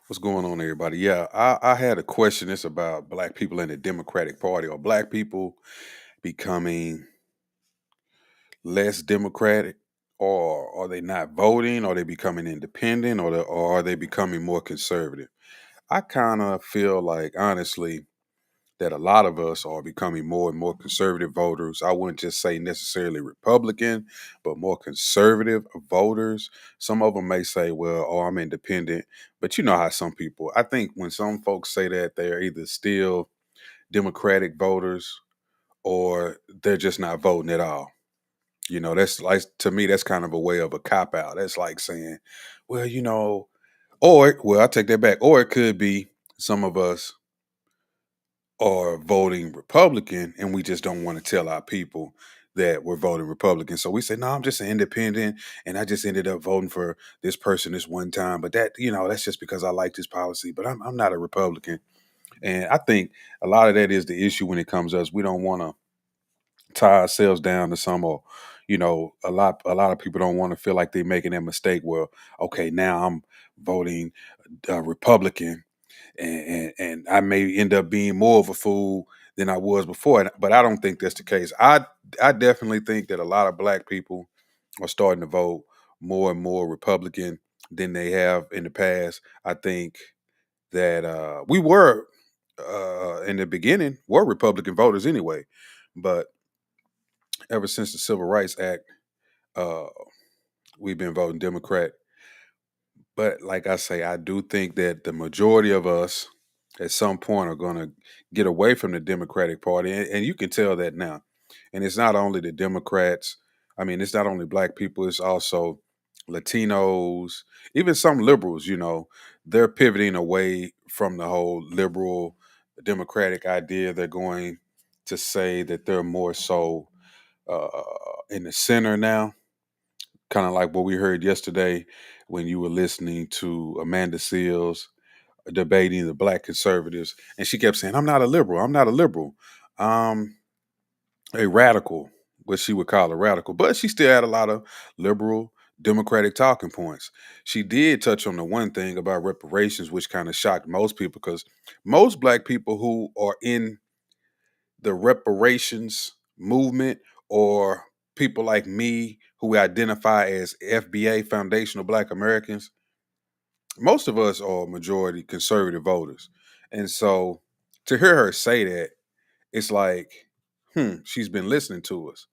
What's going on, everybody? Yeah, I had a question. It's about black people in the Democratic Party. Are black people becoming less democratic, or are they not voting? Are they becoming independent, or are they becoming more conservative? I kind of feel like, honestly, that a lot of us are becoming more and more conservative voters. I wouldn't just say necessarily Republican, but more conservative voters. Some of them may say, well, oh, I'm independent. But you know how some people, I think when some folks say that, they're either still Democratic voters or they're just not voting at all. You know, that's like, to me, that's kind of a way of a cop out. That's like saying, well, well, I take that back. Or it could be some of us are voting Republican and we just don't want to tell our people that we're voting Republican. So we say, no, I'm just an independent and I just ended up voting for this person this one time. But that's just because I like this policy, but I'm not a Republican. And I think a lot of that is the issue when it comes to us. We don't want to tie ourselves down to some, or, a lot of people don't want to feel like they're making that mistake. Well, okay, now I'm voting Republican, and I may end up being more of a fool than I was before. But I don't think that's the case. I definitely think that a lot of black people are starting to vote more and more Republican than they have in the past. I think that we were in the beginning were Republican voters anyway, but ever since the Civil Rights Act, uh, we've been voting Democrat. But like I say, I do think that the majority of us at some point are going to get away from the Democratic Party. And you can tell that now. And it's not only the Democrats, I mean, it's not only black people, it's also Latinos, even some liberals, they're pivoting away from the whole liberal democratic idea. They're going to say that they're more so uh, in the center now, kind of like what we heard yesterday when you were listening to Amanda Seals debating the black conservatives, and she kept saying, "I'm not a liberal. I'm not a liberal. Um, a radical, what she would call a radical." But she still had a lot of liberal Democratic talking points. She did touch on the one thing about reparations, which kind of shocked most people because most black people who are in the reparations movement, or people like me who identify as FBA, Foundational Black Americans, most of us are majority conservative voters. And so to hear her say that, it's like, she's been listening to us.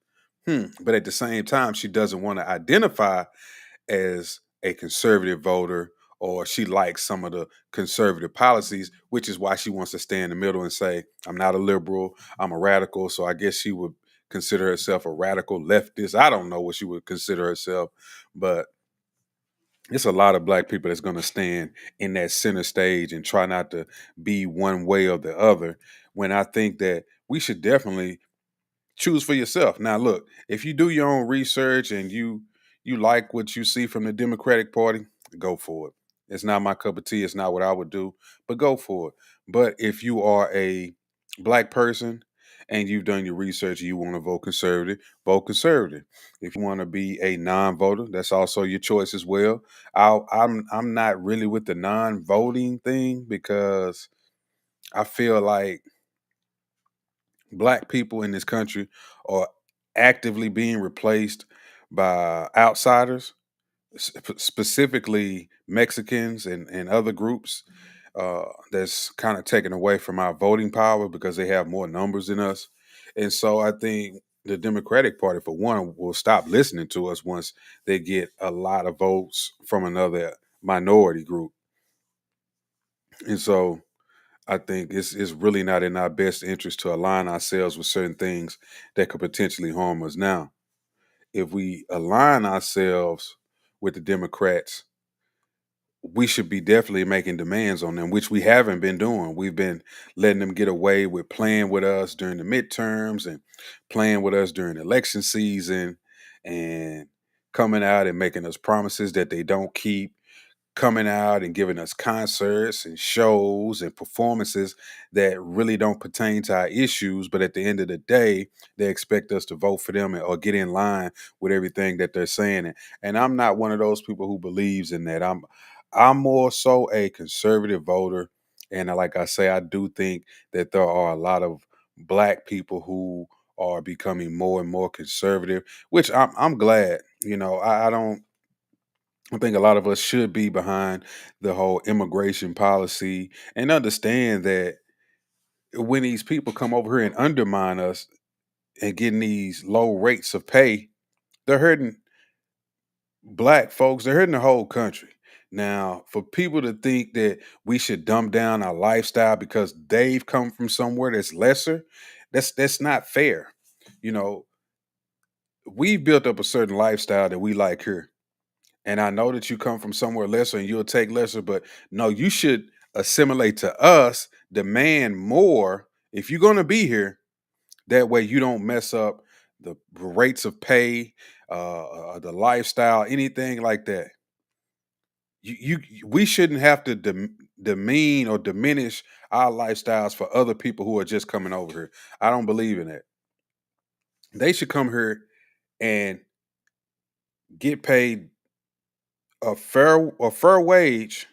But at the same time, she doesn't want to identify as a conservative voter, or she likes some of the conservative policies, which is why she wants to stay in the middle and say, I'm not a liberal, I'm a radical. So I guess she would consider herself a radical leftist. I don't know what she would consider herself, but it's a lot of black people that's going to stand in that center stage and try not to be one way or the other, when I think that we should definitely choose for yourself. Now, look, if you do your own research and you like what you see from the Democratic Party, go for it. It's not my cup of tea. It's not what I would do, but go for it. But if you are a black person and you've done your research and you want to vote conservative, vote conservative. If you want to be a non-voter, that's also your choice as well. I'm not really with the non-voting thing because I feel like black people in this country are actively being replaced by outsiders, specifically Mexicans and other groups that's kind of taken away from our voting power because they have more numbers than us. And so I think the Democratic Party, for one, will stop listening to us once they get a lot of votes from another minority group. And so I think it's really not in our best interest to align ourselves with certain things that could potentially harm us. Now, if we align ourselves with the Democrats, we should be definitely making demands on them, which we haven't been doing. We've been letting them get away with playing with us during the midterms and playing with us during election season and coming out and making us promises that they don't keep, coming out and giving us concerts and shows and performances that really don't pertain to our issues. But at the end of the day, they expect us to vote for them or get in line with everything that they're saying. And I'm not one of those people who believes in that. I'm more so a conservative voter. And like I say, I do think that there are a lot of black people who are becoming more and more conservative, which I'm glad. I don't I think a lot of us should be behind the whole immigration policy and understand that when these people come over here and undermine us and getting these low rates of pay, they're hurting black folks, they're hurting the whole country. Now, for people to think that we should dumb down our lifestyle because they've come from somewhere that's lesser, that's not fair. You know, we've built up a certain lifestyle that we like here. And I know that you come from somewhere lesser and you'll take lesser, but no, you should assimilate to us, demand more if you're going to be here. That way you don't mess up the rates of pay, the lifestyle, anything like that. We shouldn't have to demean or diminish our lifestyles for other people who are just coming over here. I don't believe in that. They should come here and get paid a fair wage,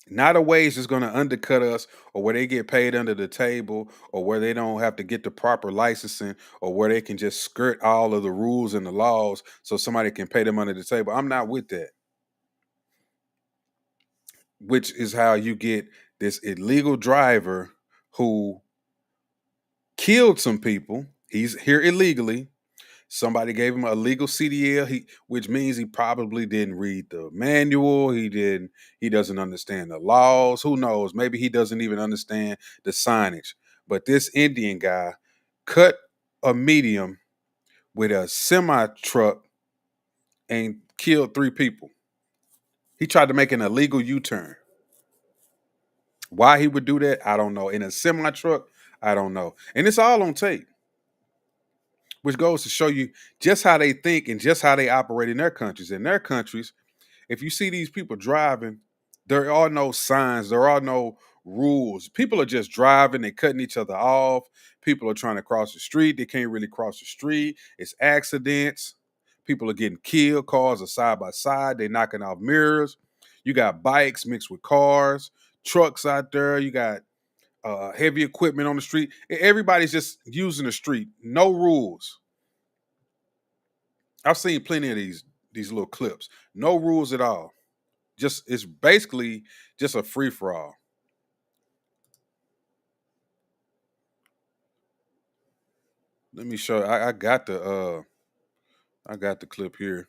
not a wage that's going to undercut us, or where they get paid under the table, or where they don't have to get the proper licensing, or where they can just skirt all of the rules and the laws so somebody can pay them under the table. I'm not with that, which is how you get this illegal driver who killed some people. He's here illegally. Somebody gave him a legal CDL, which means he probably didn't read the manual. He doesn't understand the laws. Who knows? Maybe he doesn't even understand the signage. But this Indian guy cut a medium with a semi truck and killed 3 people. He tried to make an illegal U-turn. Why he would do that, I don't know. In a semi truck, I don't know. And it's all on tape, which goes to show you just how they think and just how they operate in their countries. In their countries, if you see these people driving, there are no signs, there are no rules. People are just driving, they're cutting each other off. People are trying to cross the street, they can't really cross the street. It's accidents. People are getting killed, cars are side by side, they're knocking off mirrors. You got bikes mixed with cars, trucks out there, you got heavy equipment on the street. Everybody's just using the street, no rules. I've seen plenty of these little clips, no rules at all. Just it's basically just a free for all. Let me show. I got the clip here.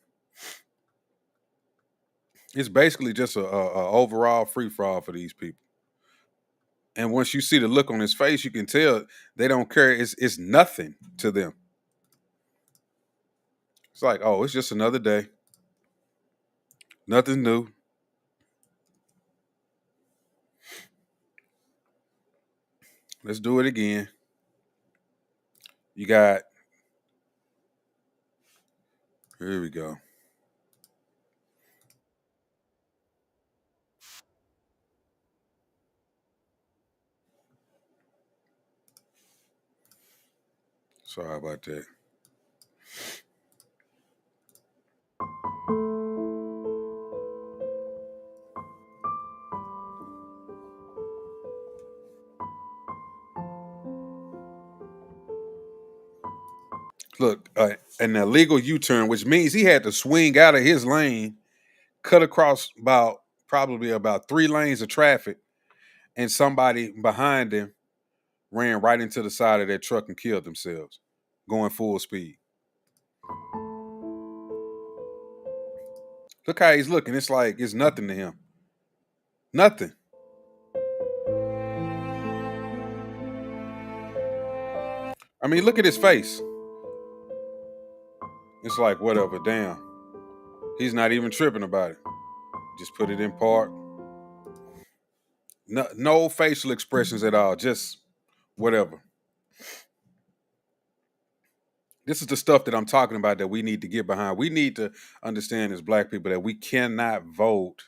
It's basically just a overall free for all for these people. And once you see the look on his face, you can tell they don't care. It's nothing to them. It's like, oh, it's just another day. Nothing new. Let's do it again. You got. Here we go. Sorry about that. Look, an illegal U-turn, which means he had to swing out of his lane, cut across probably about 3 lanes of traffic, and somebody behind him ran right into the side of that truck and killed themselves, going full speed. Look how he's looking. It's like it's nothing to him. Nothing. I mean, look at his face. It's like whatever. Damn. He's not even tripping about it. Just put it in park. No facial expressions at all. Just whatever. This is the stuff that I'm talking about that we need to get behind. We need to understand as black people that we cannot vote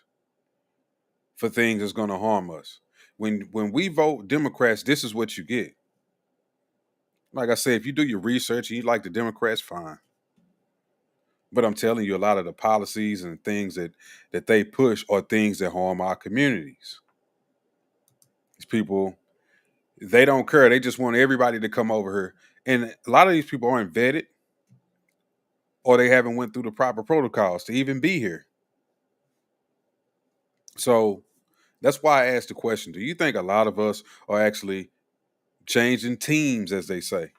for things that's going to harm us. When we vote Democrats, this is what you get. Like I said, if you do your research and you like the Democrats, fine. But I'm telling you, a lot of the policies and things that they push are things that harm our communities. These people, they don't care. They just want everybody to come over here. And a lot of these people aren't vetted or they haven't went through the proper protocols to even be here. So that's why I asked the question. Do you think a lot of us are actually changing teams, as they say?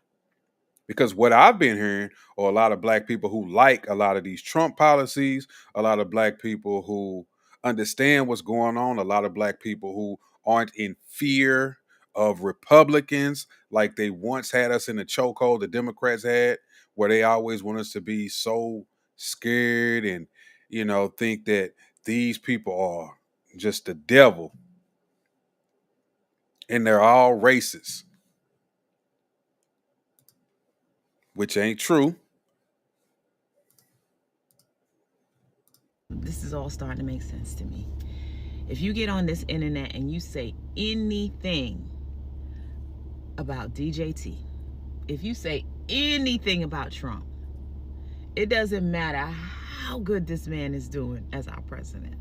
Because what I've been hearing are a lot of black people who like a lot of these Trump policies, a lot of black people who understand what's going on, a lot of black people who aren't in fear of Republicans like they once had us in the chokehold the Democrats had, where they always want us to be so scared and, think that these people are just the devil and they're all racist, which ain't true. This is all starting to make sense to me. If you get on this internet and you say anything about DJT, if you say anything about Trump, it doesn't matter how good this man is doing as our president.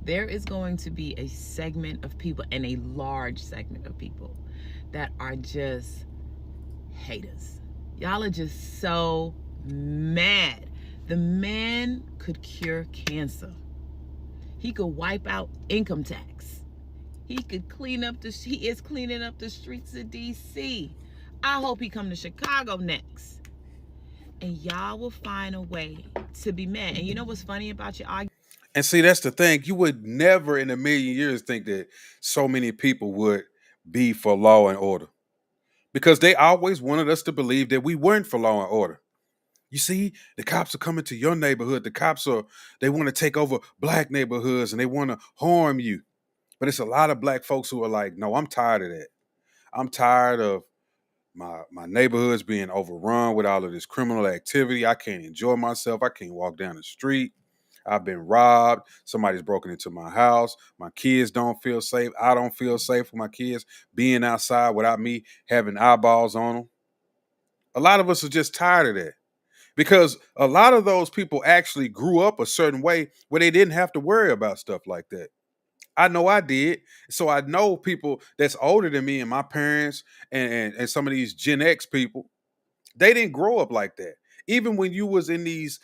There is going to be a segment of people, and a large segment of people, that are just haters. Y'all are just so mad. The man could cure cancer. He could wipe out income tax. He could clean up he is cleaning up the streets of DC. I hope he come to Chicago next. And y'all will find a way to be mad. And you know what's funny about your argument? And see, that's the thing. You would never in a million years think that so many people would be for law and order because they always wanted us to believe that we weren't for law and order. You see, the cops are coming to your neighborhood. They want to take over black neighborhoods and they want to harm you. But it's a lot of black folks who are like, no, I'm tired of that. I'm tired of my neighborhoods being overrun with all of this criminal activity. I can't enjoy myself. I can't walk down the street. I've been robbed. Somebody's broken into my house. My kids don't feel safe. I don't feel safe with my kids being outside without me having eyeballs on them. A lot of us are just tired of that because a lot of those people actually grew up a certain way where they didn't have to worry about stuff like that. I know I did. So I know people that's older than me and my parents and some of these Gen X people, they didn't grow up like that. Even when you was in these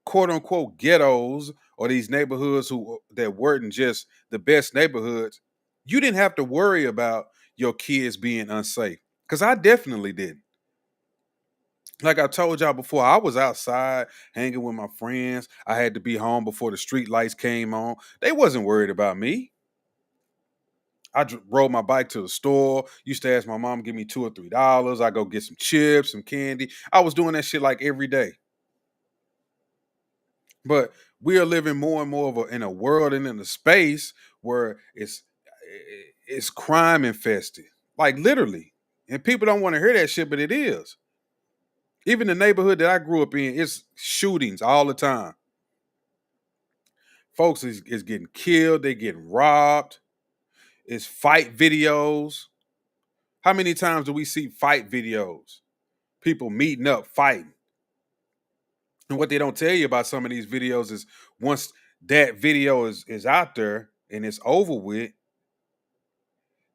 quote unquote ghettos or these neighborhoods that weren't just the best neighborhoods, you didn't have to worry about your kids being unsafe. Cause I definitely didn't. Like I told y'all before, I was outside hanging with my friends. I had to be home before the street lights came on. They wasn't worried about me. I rode my bike to the store. Used to ask my mom to give me $2 or $3. I go get some chips, some candy. I was doing that shit like every day. But we are living more and more in a world and in a space where it's crime infested, like literally. And people don't want to hear that shit, but it is. Even the neighborhood that I grew up in, it's shootings all the time. Folks is getting killed. They getting robbed. It's fight videos. How many times do we see fight videos? People meeting up, fighting. And what they don't tell you about some of these videos is once that video is out there and it's over with,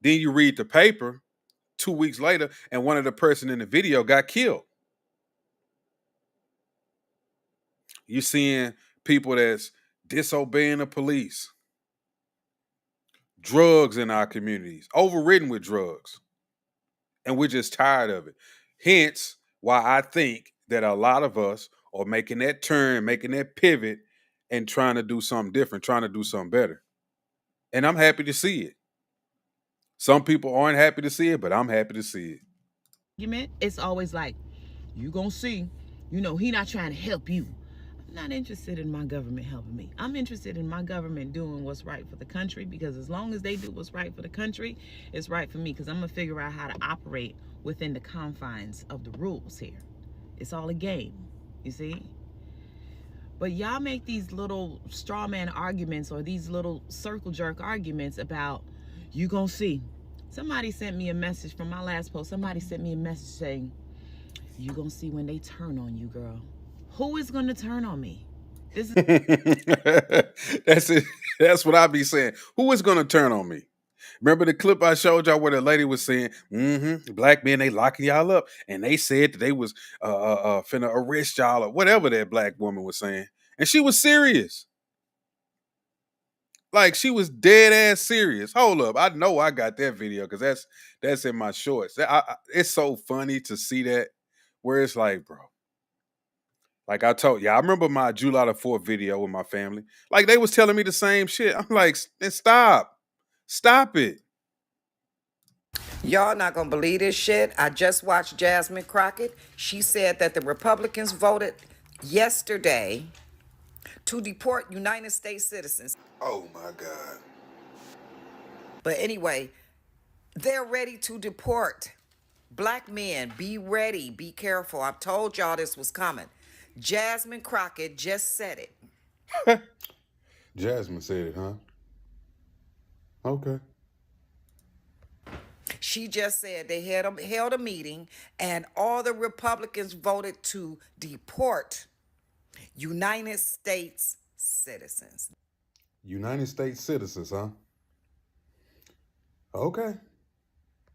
then you read the paper 2 weeks later, and one of the person in the video got killed. You seeing people that's disobeying the police, drugs in our communities, overridden with drugs. And we're just tired of it. Hence, why I think that a lot of us are making that turn, making that pivot, and trying to do something different, trying to do something better. And I'm happy to see it. Some people aren't happy to see it, but I'm happy to see it. It's always like, you gonna see, he not trying to help you. I'm not interested in my government helping me. I'm interested in my government doing what's right for the country, because as long as they do what's right for the country, it's right for me, because I'm gonna figure out how to operate within the confines of the rules here. It's all a game, you see? But y'all make these little straw man arguments or these little circle jerk arguments about, you gonna see. Somebody sent me a message from my last post. Somebody sent me a message saying, you gonna see when they turn on you, girl. Who is gonna turn on me? This is That's it. That's what I be saying. Who is gonna turn on me? Remember the clip I showed y'all where the lady was saying, black men, they locking y'all up. And they said that they was finna arrest y'all or whatever that black woman was saying. And she was serious. Like she was dead ass serious. Hold up. I know I got that video because that's in my shorts. It's so funny to see that where it's like, bro. Like I told you, I remember my July the 4th video with my family. Like they was telling me the same shit. I'm like, stop. Stop it. Y'all not gonna believe this shit. I just watched Jasmine Crockett. She said that the Republicans voted yesterday to deport United States citizens. Oh my God. But anyway, they're ready to deport black men. Be ready. Be careful. I've told y'all this was coming. Jasmine Crockett just said it. Jasmine said it, huh? Okay. She just said they held a meeting and all the Republicans voted to deport United States citizens. United States citizens, huh? Okay.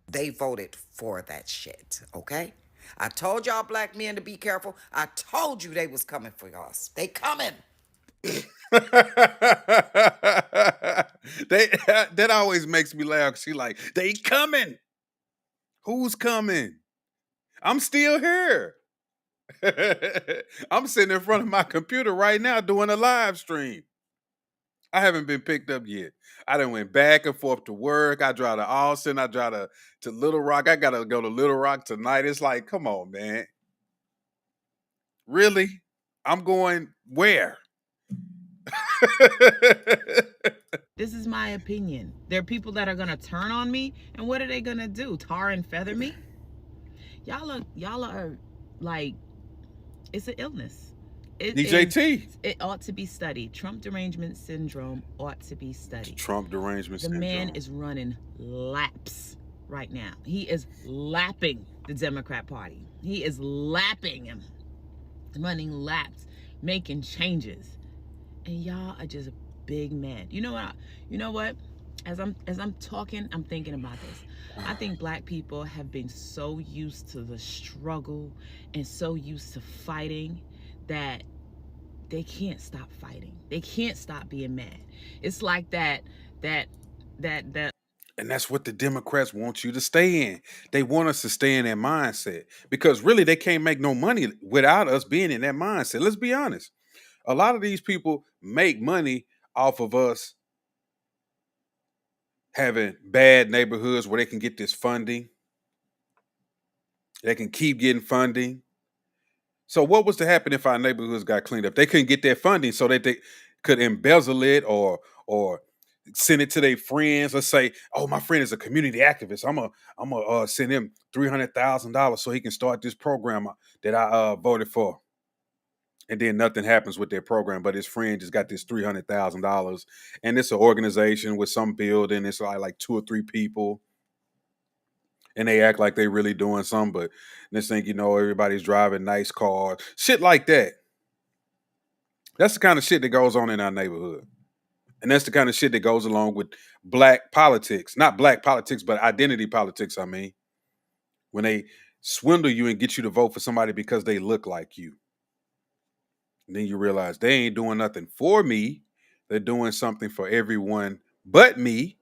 They voted for that shit, okay? I told y'all black men to be careful. I told you they was coming for us. They coming. They that always makes me laugh. She like, they coming. Who's coming? I'm still here. I'm sitting in front of my computer right now doing a live stream. I haven't been picked up yet. I done went back and forth to work. I drive to Austin. I drive to Little Rock. I gotta go to Little Rock tonight. It's like, come on, man. Really? I'm going where? This is my opinion. There are people that are gonna turn on me, and what are they gonna do? Tar and feather me? Y'all are like, it's an illness. DJT. It ought to be studied. Trump derangement syndrome ought to be studied. Trump derangement syndrome. The man is running laps right now. He is lapping the Democrat Party. He is lapping him, running laps, making changes, and y'all are just big mad. You know what? As I'm talking, I'm thinking about this. I think black people have been so used to the struggle and so used to fighting that they can't stop fighting. They can't stop being mad. It's like that. And that's what the Democrats want you to stay in. They want us to stay in that mindset because really they can't make no money without us being in that mindset. Let's be honest. A lot of these people make money off of us having bad neighborhoods where they can get this funding. They can keep getting funding. So what was to happen if our neighborhoods got cleaned up? They couldn't get that funding so that they could embezzle it or send it to their friends. Let's say, oh, my friend is a community activist. I'm gonna send him $300,000 so he can start this program that I voted for. And then nothing happens with their program, but his friend just got this $300,000, and it's an organization with some building. It's like 2 or 3 people, and they act like they really doing something. But next thing you know, everybody's driving nice cars, shit like that. That's the kind of shit that goes on in our neighborhood, and that's the kind of shit that goes along with black politics. Not black politics, but identity politics. I mean, when they swindle you and get you to vote for somebody because they look like you. And then you realize they ain't doing nothing for me. They're doing something for everyone but me.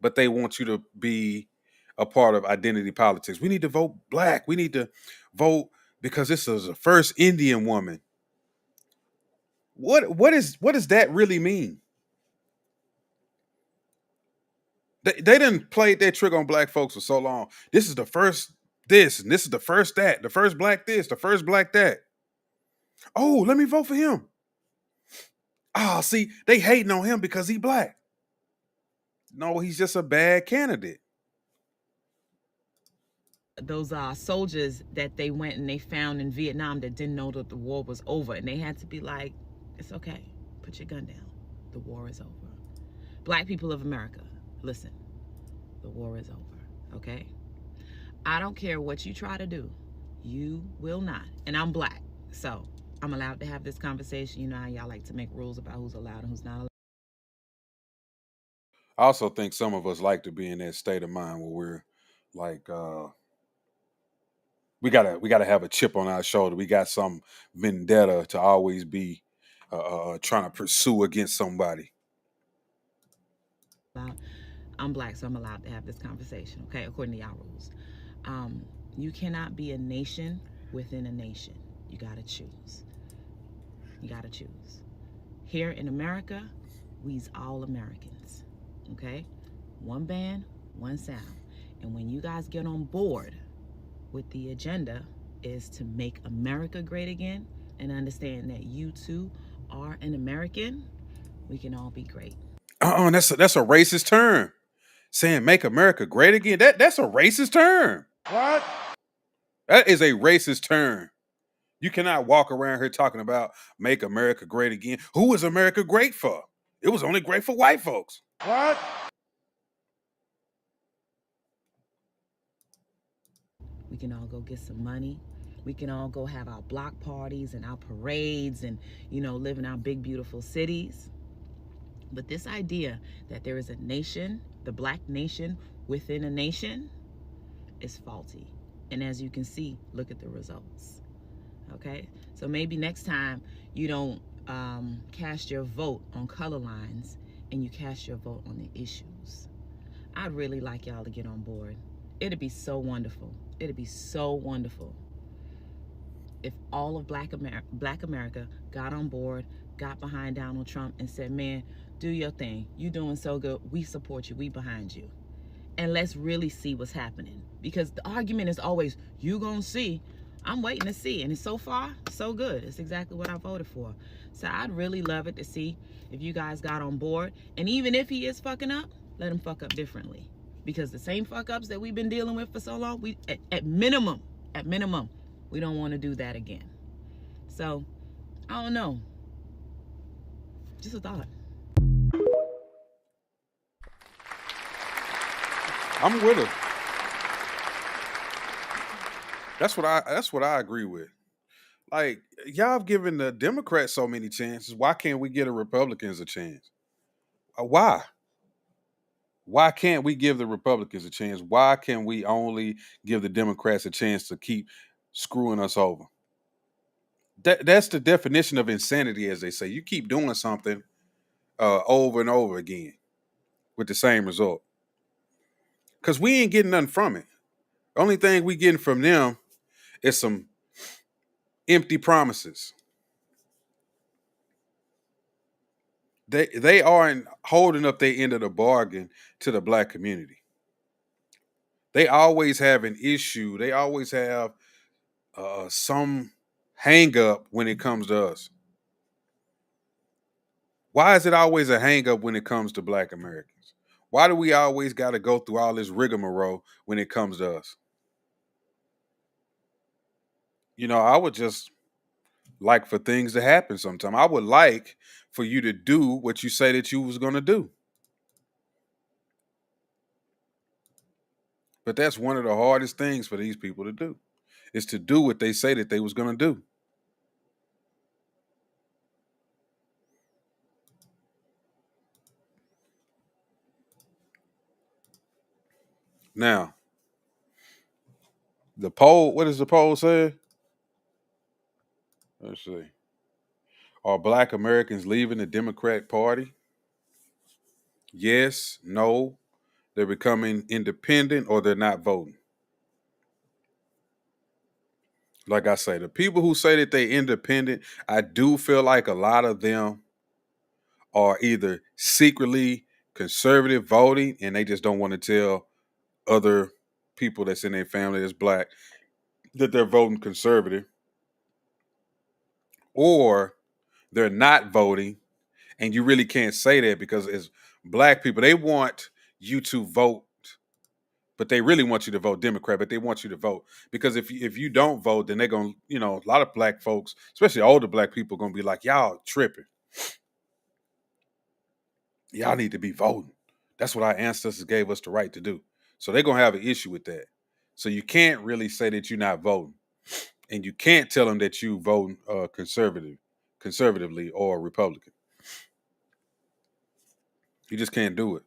But they want you to be a part of identity politics. We need to vote black. We need to vote because this is the first Indian woman. What does that really mean? They didn't play that trick on black folks for so long. This is the first this, and this is the first that, the first black this, the first black that. Oh, let me vote for him. See, they hating on him because he black. No, he's just a bad candidate. Those soldiers that they went and they found in Vietnam that didn't know that the war was over, and they had to be like, it's okay, put your gun down, the war is over. Black people of America, listen, the war is over, okay? I don't care what you try to do, you will not. And I'm black, so I'm allowed to have this conversation. You know how y'all like to make rules about who's allowed and who's not allowed. I also think some of us like to be in that state of mind where we're like, we gotta have a chip on our shoulder. We got some vendetta to always be trying to pursue against somebody. I'm black, so I'm allowed to have this conversation, okay, according to y'all rules. You cannot be a nation within a nation. You gotta choose. You gotta choose. Here in America, we's all Americans, okay? One band, one sound. And when you guys get on board with the agenda is to make America great again and understand that you too are an American, we can all be great. That's a racist term. Saying make America great again. That's a racist term. What? That is a racist term. You cannot walk around here talking about make America great again. Who was America great for? It was only great for white folks. What? We can all go get some money. We can all go have our block parties and our parades and, live in our big, beautiful cities. But this idea that there is a nation, the black nation within a nation, is faulty. And as you can see, look at the results. Okay? So maybe next time you don't cast your vote on color lines and you cast your vote on the issues. I'd really like y'all to get on board. It'd be so wonderful. It'd be so wonderful if all of Black America got on board, got behind Donald Trump, and said, "Man, do your thing. You doing so good. We support you. We behind you." And let's really see what's happening. Because the argument is always, "You gonna see." I'm waiting to see. And so far, so good. It's exactly what I voted for. So I'd really love it to see if you guys got on board. And even if he is fucking up, let him fuck up differently. Because the same fuck ups that we've been dealing with for so long, we at minimum, we don't want to do that again. So, I don't know. Just a thought. I'm with her. That's what I agree with. Like, y'all have given the Democrats so many chances. Why can't we give the Republicans a chance? Why? Why can't we give the Republicans a chance? Why can we only give the Democrats a chance to keep screwing us over? That's the definition of insanity, as they say. You keep doing something over and over again with the same result. Because we ain't getting nothing from it. The only thing we getting from them is some empty promises. They aren't holding up their end of the bargain to the Black community. They always have an issue. They always have some hang up when it comes to us. Why is it always a hang up when it comes to Black Americans? Why do we always got to go through all this rigmarole when it comes to us? I would just like for things to happen sometime. I would like for you to do what you say that you was going to do. But that's one of the hardest things for these people to do, is to do what they say that they was going to do. Now, the poll, what does the poll say? Let's see. Are Black Americans leaving the Democrat Party? Yes, no, they're becoming independent, or they're not voting. Like I say, the people who say that they're independent, I do feel like a lot of them are either secretly conservative voting and they just don't want to tell other people that's in their family that's Black that they're voting conservative, or they're not voting. And you really can't say that because as Black people, they want you to vote, but they really want you to vote Democrat, but they want you to vote. Because if you don't vote, then they're going to, a lot of Black folks, especially older Black people, going to be like, y'all tripping. Y'all need to be voting. That's what our ancestors gave us the right to do. So they're going to have an issue with that. So you can't really say that you're not voting. And you can't tell them that you vote conservatively or Republican. You just can't do it.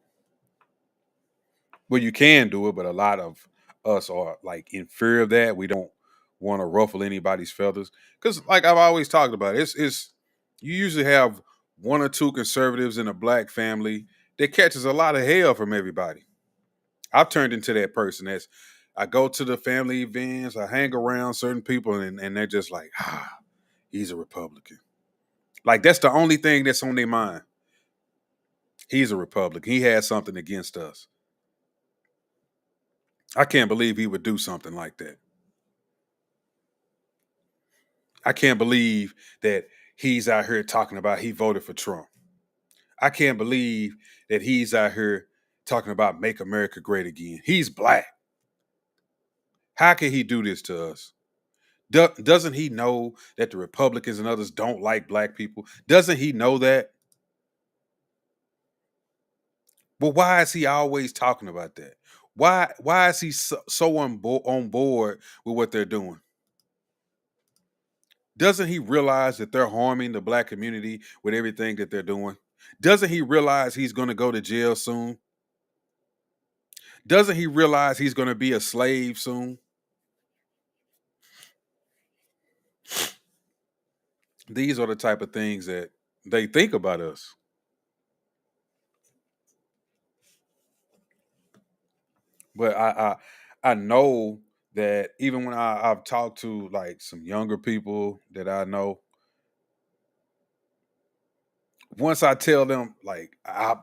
Well, you can do it, but a lot of us are like in fear of that. We don't want to ruffle anybody's feathers because, like I've always talked about, it's you usually have one or two conservatives in a Black family that catches a lot of hell from everybody. I've turned into that person. That's I go to the family events, I hang around certain people, and they're just like, he's a Republican. Like that's the only thing that's on their mind. He's a Republican. He has something against us. I can't believe he would do something like that. I can't believe that he's out here talking about he voted for Trump. I can't believe that he's out here talking about make America great again. He's Black. How can he do this to us? Doesn't he know that the Republicans and others don't like Black people? Doesn't he know that? But why is he always talking about that? Why is he so on board with what they're doing? Doesn't he realize that they're harming the Black community with everything that they're doing? Doesn't he realize he's going to go to jail soon? Doesn't he realize he's going to be a slave soon? These are the type of things that they think about us. But I know that even when I've talked to like some younger people that I know, once I tell them like I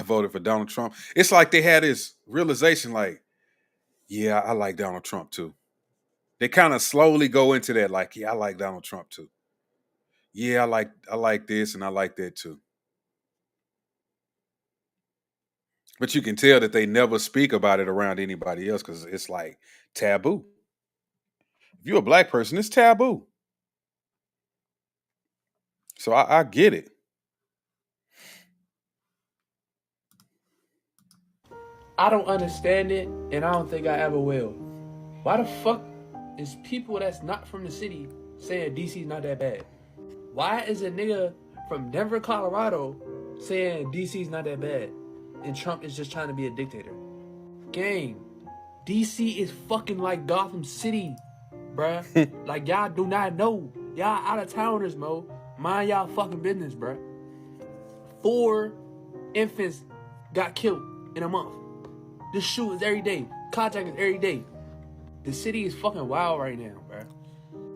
voted for Donald Trump, it's like they had this realization like, yeah, I like Donald Trump too. They kind of slowly go into that, like, yeah, I like Donald Trump too. Yeah, I like this and I like that too. But you can tell that they never speak about it around anybody else because it's like taboo. If you're a black person, it's taboo. So I get it. I don't understand it, and I don't think I ever will. Why the fuck is people that's not from the city saying DC's not that bad? Why is a nigga from Denver, Colorado saying DC's not that bad and Trump is just trying to be a dictator? Gang, DC is fucking like Gotham City, bruh. Like, y'all do not know. Y'all out of towners, Mo. Mind y'all fucking business, bruh. 4 infants got killed in a month. This shoot is every day. Contact is every day. The city is fucking wild right now, bruh.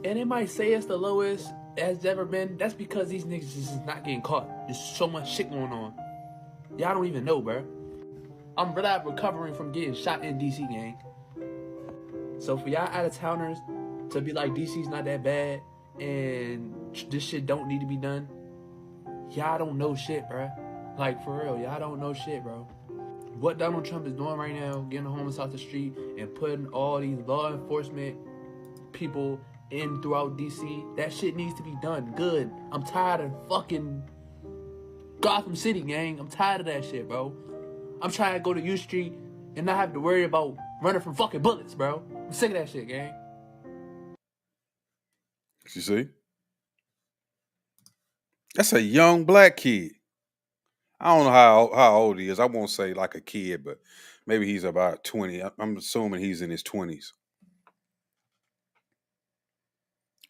And it might say it's the lowest it's ever been. That's because these niggas is not getting caught. There's so much shit going on. Y'all don't even know, bruh. I'm recovering from getting shot in DC, gang. So for y'all out of towners to be like DC's not that bad and this shit don't need to be done, y'all don't know shit, bruh. Like, for real, y'all don't know shit, bro. What Donald Trump is doing right now, getting the homeless off the street and putting all these law enforcement people in throughout DC, that shit needs to be done good. I'm tired of fucking Gotham City, gang. I'm tired of that shit, bro. I'm trying to go to U Street and not have to worry about running from fucking bullets, bro. I'm sick of that shit, gang. You see? That's a young black kid. I don't know how old he is. I won't say like a kid, but maybe he's about 20. I'm assuming he's in his 20s.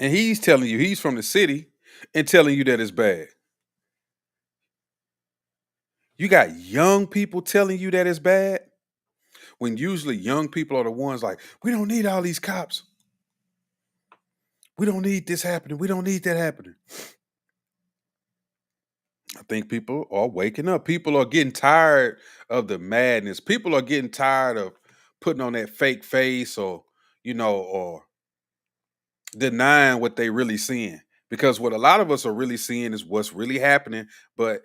And he's telling you he's from the city and telling you that it's bad. You got young people telling you that it's bad when usually young people are the ones like, we don't need all these cops. We don't need this happening. We don't need that happening. I think people are waking up. People are getting tired of the madness. People are getting tired of putting on that fake face or denying what they really seeing. Because what a lot of us are really seeing is what's really happening, but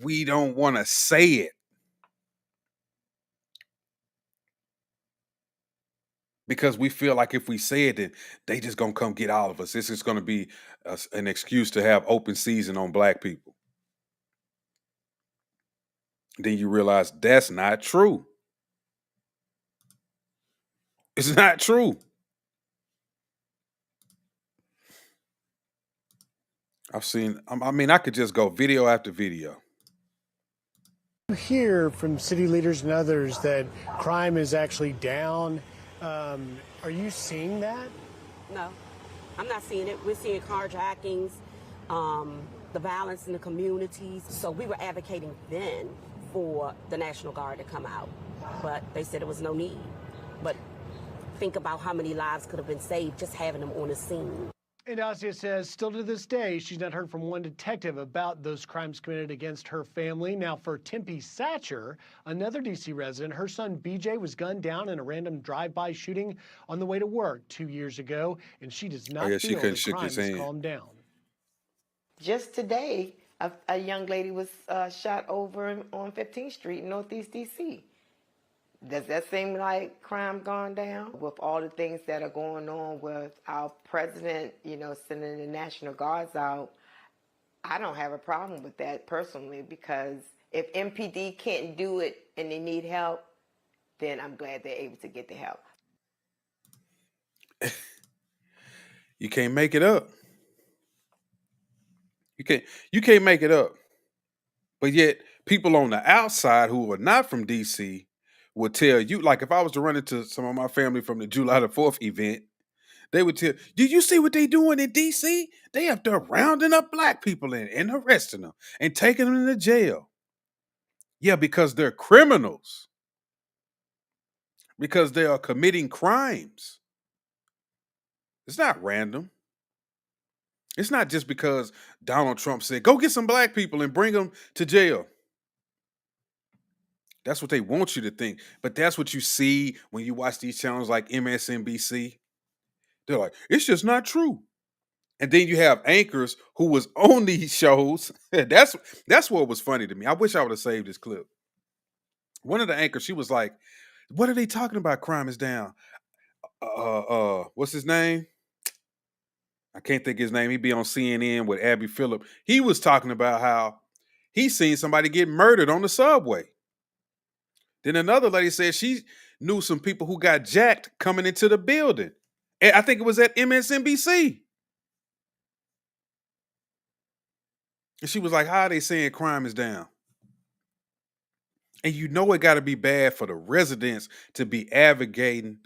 we don't want to say it because we feel like if we say it, then they just gonna come get all of us. This is gonna be an excuse to have open season on black people. Then you realize that's not true. It's not true. I could just go video after video. You hear from city leaders and others that crime is actually down. Are you seeing that? No, I'm not seeing it. We're seeing carjackings, the violence in the communities. So we were advocating then for the National Guard to come out, but they said there was no need. But think about how many lives could have been saved just having them on the scene. And Asia says still to this day, she's not heard from one detective about those crimes committed against her family. Now for Tempe Satcher, another DC resident, her son BJ was gunned down in a random drive-by shooting on the way to work 2 years ago, and she does not feel the crime has calmed down. Just today, a young lady was shot over on 15th Street in Northeast DC. Does that seem like crime gone down? With all the things that are going on with our president, sending the National Guards out, I don't have a problem with that personally, because if MPD can't do it and they need help, then I'm glad they're able to get the help. You can't make it up. You can't make it up. But yet people on the outside who are not from DC would tell you, like if I was to run into some of my family from the July the 4th event, they would tell, did you see what they doing in DC? They have to rounding up black people and arresting them and taking them into jail. Yeah, because they're criminals. because they are committing crimes. It's not random. It's not just because Donald Trump said, go get some black people and bring them to jail. That's what they want you to think. But that's what you see when you watch these channels like MSNBC. They're like, it's just not true. And then you have anchors who was on these shows. That's what was funny to me. I wish I would have saved this clip. One of the anchors, she was like, what are they talking about? Crime is down. What's his name? I can't think of his name. He be on CNN with Abby Phillip. He was talking about how he seen somebody get murdered on the subway. Then another lady said she knew some people who got jacked coming into the building. And I think it was at MSNBC. And she was like, how are they saying crime is down? And you know it got to be bad for the residents to be advocating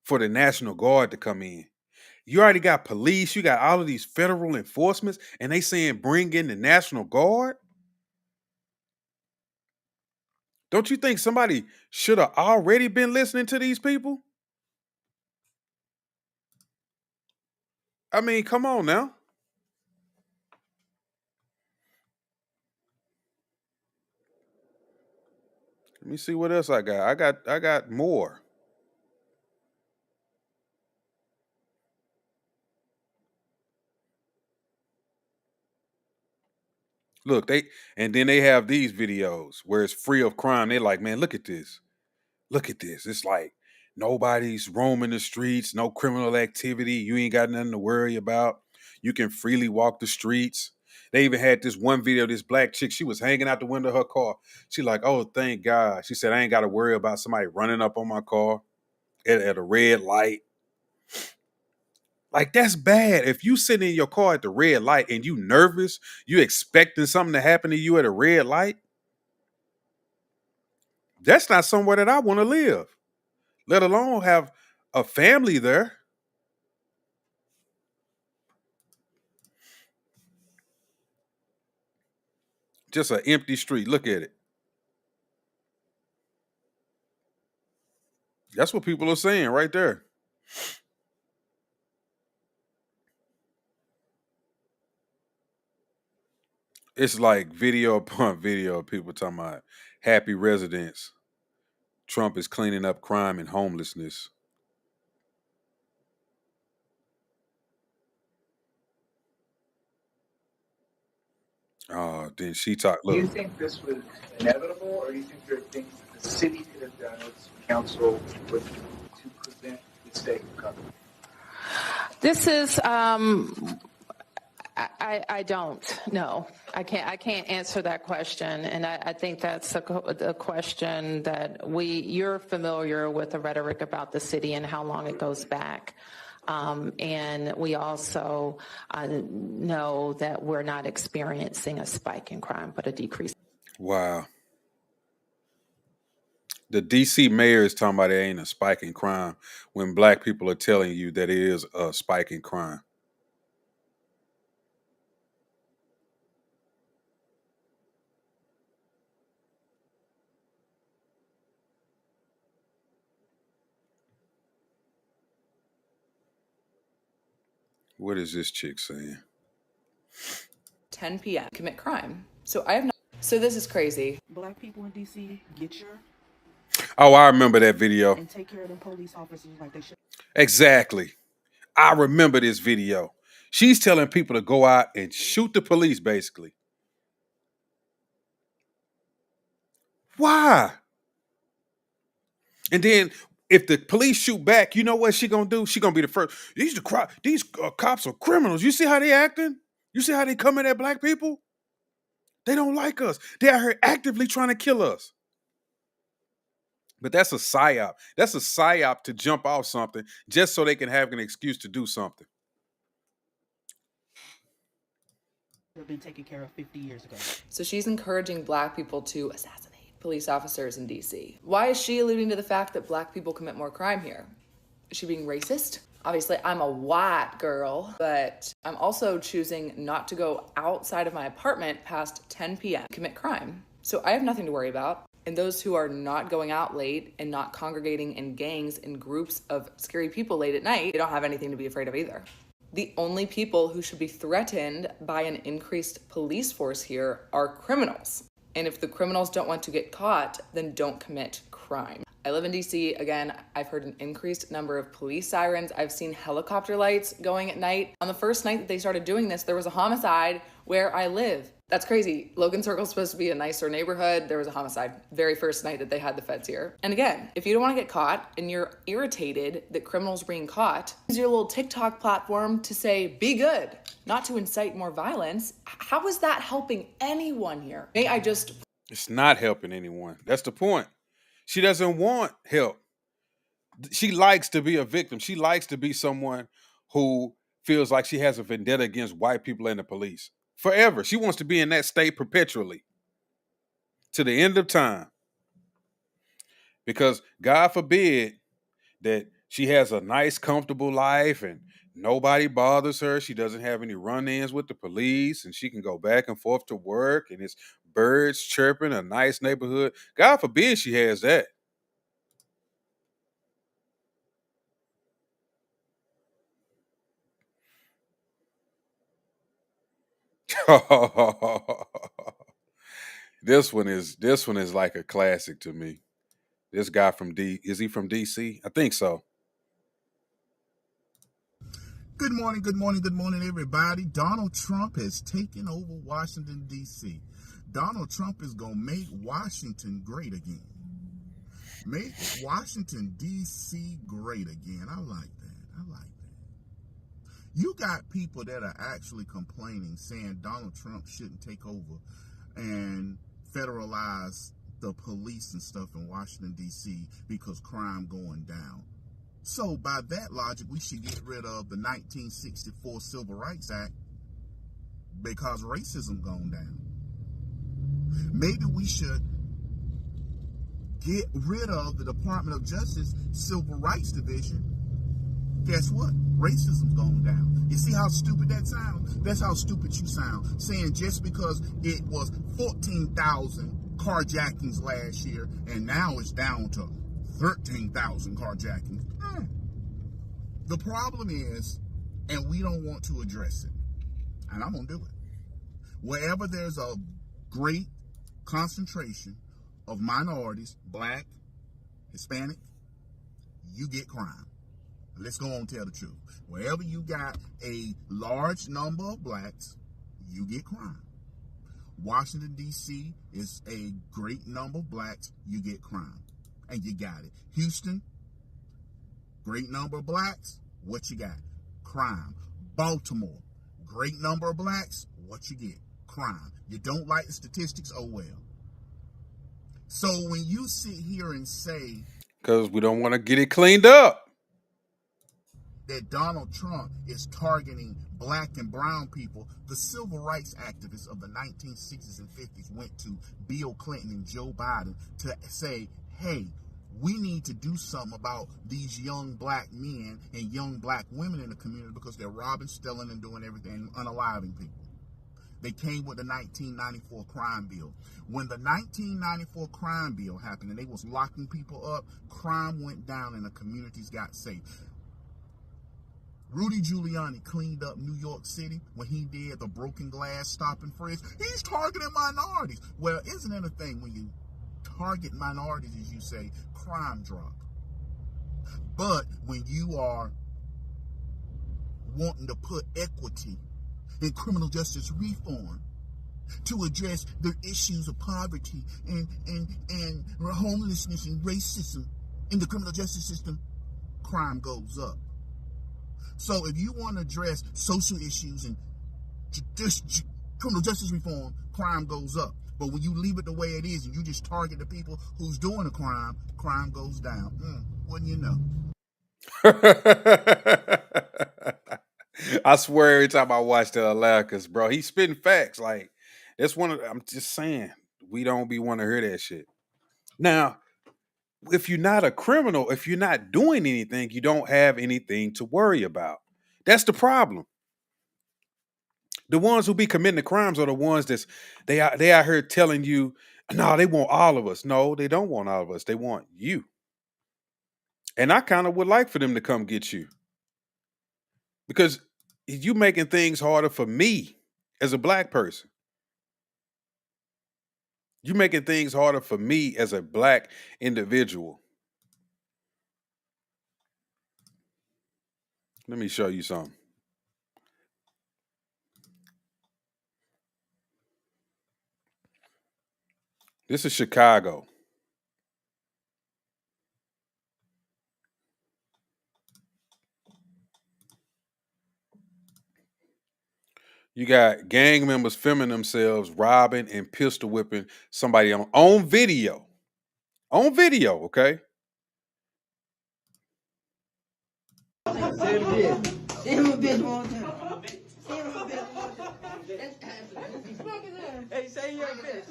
for the National Guard to come in. You already got police, you got all of these federal enforcements, and they saying bring in the National Guard? Don't you think somebody should have already been listening to these people? I mean, come on now. Let me see what else I got. I got more. Look, then they have these videos where it's free of crime. They're like, man, look at this. Look at this. It's like nobody's roaming the streets, no criminal activity. You ain't got nothing to worry about. You can freely walk the streets. They even had this one video, this black chick, she was hanging out the window of her car. She like, oh, thank God. She said, I ain't got to worry about somebody running up on my car at a red light. Like, that's bad. If you sitting in your car at the red light and you nervous, you expecting something to happen to you at a red light, that's not somewhere that I want to live, let alone have a family there. Just an empty street. Look at it. That's what people are saying right there. It's like video upon video of people talking about happy residents. Trump is cleaning up crime and homelessness. Then she talked. Do you Look, think this was inevitable, or do you think there are things that the city could have done with some council to prevent mistake recovery? This is I don't know. I can't answer that question, and I think that's a question that you're familiar with the rhetoric about the city and how long it goes back. And we also know that we're not experiencing a spike in crime, but a decrease. wow. The DC mayor is talking about there ain't a spike in crime when black people are telling you that it is a spike in crime. What is this chick saying? 10 p.m. commit crime. So I have not. So this is crazy. Black people in DC, get your Oh, I remember that video. and take care of them police officers like they should. Exactly. I remember this video. She's telling people to go out and shoot the police, basically. Why? And then if the police shoot back, you know what she gonna do? She gonna be the first. These cops are criminals. You see how they acting? You see how they coming at black people? They don't like us. They are here actively trying to kill us. But that's a psyop. That's a psyop to jump off something just so they can have an excuse to do something. Have been taken care of 50 years ago. So she's encouraging black people to assassinate police officers in DC. Why is she alluding to the fact that black people commit more crime here? Is she being racist? Obviously, I'm a white girl, but I'm also choosing not to go outside of my apartment past 10 p.m. commit crime. So I have nothing to worry about. And those who are not going out late and not congregating in gangs in groups of scary people late at night, they don't have anything to be afraid of either. The only people who should be threatened by an increased police force here are criminals. And if the criminals don't want to get caught, then don't commit crime. I live in DC. Again, I've heard an increased number of police sirens. I've seen helicopter lights going at night. On the first night that they started doing this, there was a homicide where I live. That's crazy. Logan Circle's supposed to be a nicer neighborhood. There was a homicide very first night that they had the feds here. And again, if you don't want to get caught and you're irritated that criminals are being caught, use your little TikTok platform to say, be good, not to incite more violence. How is that helping anyone here? It's not helping anyone. That's the point. She doesn't want help. She likes to be a victim. She likes to be someone who feels like she has a vendetta against white people and the police. Forever. She wants to be in that state perpetually. To the end of time. Because God forbid that she has a nice, comfortable life and nobody bothers her. She doesn't have any run-ins with the police and she can go back and forth to work and it's birds chirping, a nice neighborhood. God forbid she has that. This one is like a classic to me. This guy is he from DC? I think so. Good morning, everybody. Donald Trump has taken over Washington, D.C. Donald Trump is going to make Washington great again. Make Washington, D.C. great again. I like that. You got people that are actually complaining, saying Donald Trump shouldn't take over and federalize the police and stuff in Washington, D.C. because crime going down. So by that logic, we should get rid of the 1964 Civil Rights Act because racism gone down. Maybe we should get rid of the Department of Justice Civil Rights Division. Guess what? Racism's gone down. You see how stupid that sounds? That's how stupid you sound. Saying just because it was 14,000 carjackings last year and now it's down to 13,000 carjackings. The problem is, and we don't want to address it, and I'm going to do it. Wherever there's a great concentration of minorities, black, Hispanic, you get crime. Let's go on and tell the truth. Wherever you got a large number of blacks, you get crime. Washington, D.C. is a great number of blacks, you get crime. And you got it. Houston, great number of blacks, what you got? Crime. Baltimore, great number of blacks, what you get? Crime. You don't like the statistics? Oh well. So when you sit here and say, because we don't want to get it cleaned up, that Donald Trump is targeting black and brown people, the civil rights activists of the 1960s and 50s went to Bill Clinton and Joe Biden to say, hey, we need to do something about these young black men and young black women in the community because they're robbing, stealing, and doing everything, unaliving people. They came with the 1994 crime bill. When the 1994 crime bill happened and they was locking people up, crime went down and the communities got safe. Rudy Giuliani cleaned up New York City when he did the broken glass stop and frisk. He's targeting minorities. Well, isn't it a thing when you target minorities, as you say, crime drop? But when you are wanting to put equity in criminal justice reform to address the issues of poverty and homelessness and racism in the criminal justice system, crime goes up. So if you want to address social issues and criminal justice reform, crime goes up. But when you leave it the way it is and you just target the people who's doing the crime, crime goes down. Wouldn't you know? I swear every time I watch that Alakas, bro, he's spitting facts. Like, that's I'm just saying, we don't be want to hear that shit. Now, if you're not a criminal, if you're not doing anything, you don't have anything to worry about. That's the problem. The ones who be committing the crimes are the ones they out here telling you No, they want all of us. No, they don't want all of us. They want you. And I kind of would like for them to come get you because you making things harder for me as a black person. You making things harder for me as a black individual. Let me show you something. This is Chicago. You got gang members filming themselves robbing and pistol whipping somebody on video. On video, okay? Say it again. Say him a bitch one time. Say him a bitch one time. Hey, say you're a bitch.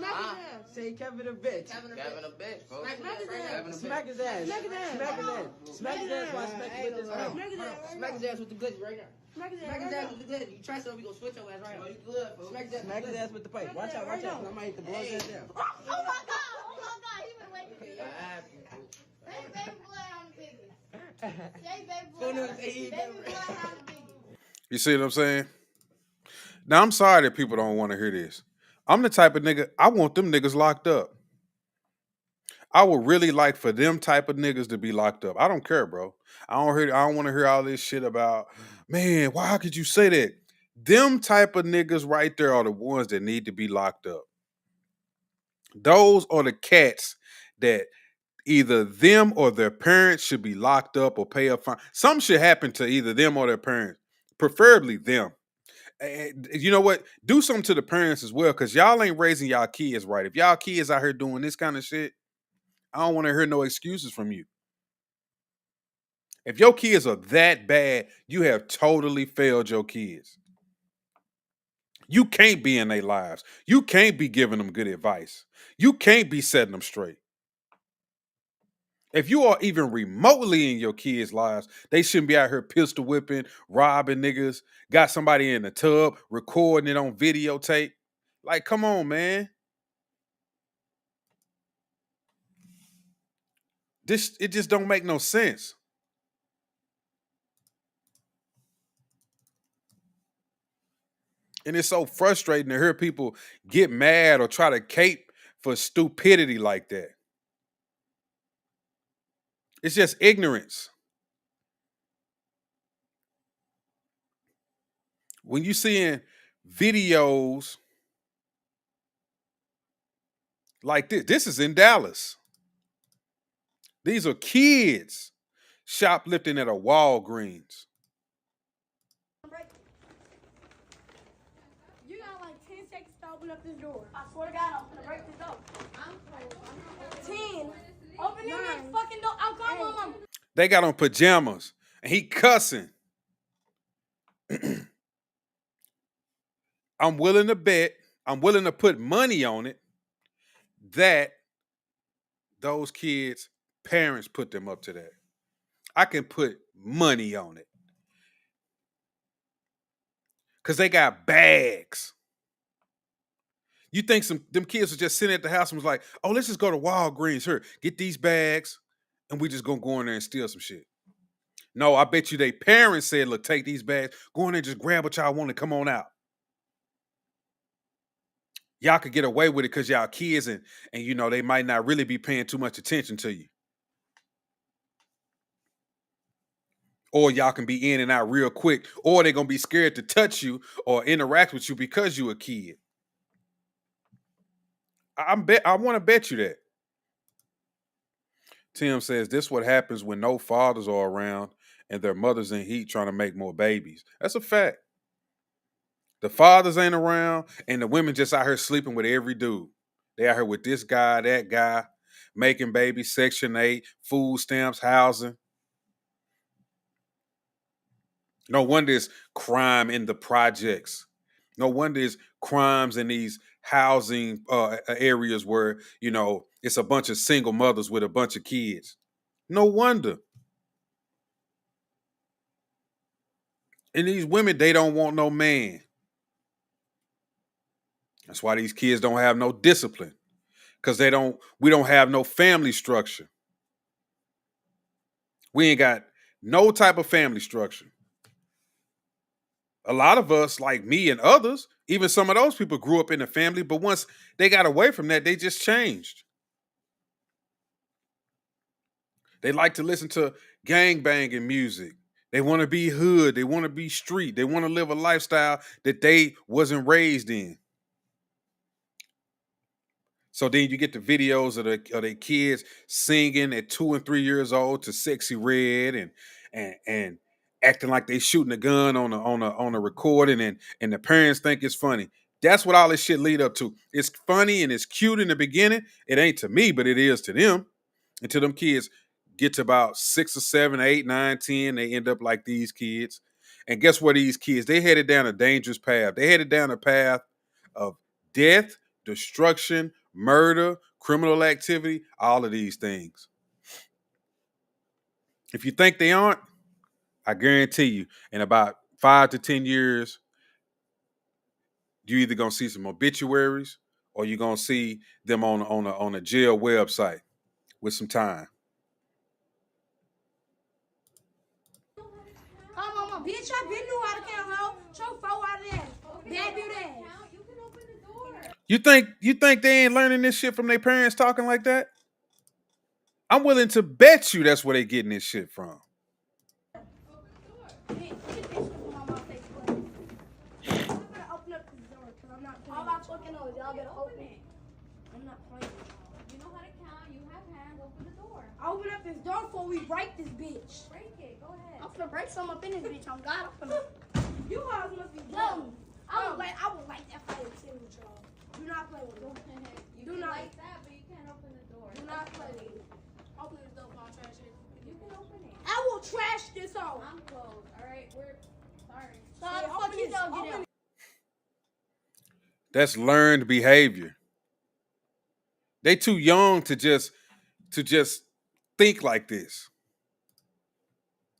Say Kevin a bitch. Kevin a bitch. Smack his ass. Smack his ass. Smack his ass. Smack his ass. Smack his ass. Smack his ass with the glitch right now. Smack his ass with the glitch. You try something, we gonna switch your ass right now. You good, bro. Smack his ass with the pipe. Watch out, watch out. I might hit the blow his ass down. Oh my god, he been waiting for you. Say baby blood on the biggest. Say baby blood on the biggest. You see what I'm saying? Now, I'm sorry that people don't want to hear this. I'm the type of nigga, I want them niggas locked up. I would really like for them type of niggas to be locked up. I don't care, bro. I don't want to hear all this shit about, man, why could you say that? Them type of niggas right there are the ones that need to be locked up. Those are the cats that either them or their parents should be locked up or pay a fine. Something should happen to either them or their parents, preferably them. And you know what? Do something to the parents as well, because y'all ain't raising y'all kids right. If y'all kids out here doing this kind of shit, I don't want to hear no excuses from you. If your kids are that bad, you have totally failed your kids. You can't be in their lives. You can't be giving them good advice. You can't be setting them straight. If you are even remotely in your kids' lives, they shouldn't be out here pistol whipping, robbing niggas, got somebody in the tub, recording it on videotape. Like, come on, man. It just don't make no sense. And it's so frustrating to hear people get mad or try to cape for stupidity like that. It's just ignorance. When you seeing videos like this is in Dallas. These are kids shoplifting at a Walgreens. You got like 10 seconds to open up this door. I swear to God, I'm gonna break this door. 10. Open that fucking door. I'll call my mom. They got on pajamas and he cussing. I'm willing to bet, I'm willing to put money on it that those kids' parents put them up to that. I can put money on it. Because they got bags. You think them kids were just sitting at the house and was like, oh, let's just go to Walgreens. Here, get these bags, and we just gonna go in there and steal some shit. No, I bet you they parents said, look, take these bags, go in there and just grab what y'all want and come on out. Y'all could get away with it because y'all kids and you know, they might not really be paying too much attention to you. Or y'all can be in and out real quick, or they're gonna be scared to touch you or interact with you because you a kid. I want to bet you that. Tim says this what happens when no fathers are around and their mothers in heat trying to make more babies. That's a fact. The fathers ain't around and the women just out here sleeping with every dude. They out here with this guy, that guy, making babies, Section 8, food stamps, housing. No wonder it's crime in the projects. No wonder it's crimes in these housing areas where, you know, it's a bunch of single mothers with a bunch of kids. No wonder. And these women, they don't want no man. That's why these kids don't have no discipline. because we don't have no family structure. We ain't got no type of family structure. A lot of us, like me and others, even some of those people grew up in a family, but once they got away from that, they just changed. They like to listen to gang banging music. They want to be hood. They want to be street. They want to live a lifestyle that they wasn't raised in. So then you get the videos of the kids singing at 2 and 3 years old to Sexy Red and acting like they shooting a gun on a recording and the parents think it's funny. That's what all this shit lead up to. It's funny and it's cute in the beginning. It ain't to me, but it is to them. Until them kids get to about 6 or 7, 8, 9, 10, they end up like these kids. And guess what? These kids, they headed down a dangerous path. They headed down a path of death, destruction, murder, criminal activity, all of these things. If you think they aren't, I guarantee you, in about 5 to 10 years, you're either gonna see some obituaries or you're gonna see them on a jail website with some time. Oh, mama, bitch, I been knew how to count, ho. Choke 4 out of that. Bad dude ass. You can open the door. You think they ain't learning this shit from their parents talking like that? I'm willing to bet you that's where they getting this shit from. All I fucking know is y'all better open it. I'm not playing. You know how to count. You have hands. Open the door. Open up this door before we break this bitch. Break it. Go ahead. I'm finna break something up in this bitch. On God, I'm finna. You guys must be dumb. I would like that fight with y'all. Do not play with me. You do not like that, but you can't open the door. Do not play with me. Open this door, I'll trash it. You can open it. I will trash this hole. I'm closed. All right, we're sorry. So the fuck you don't get out. That's learned behavior. They too young to just think like this.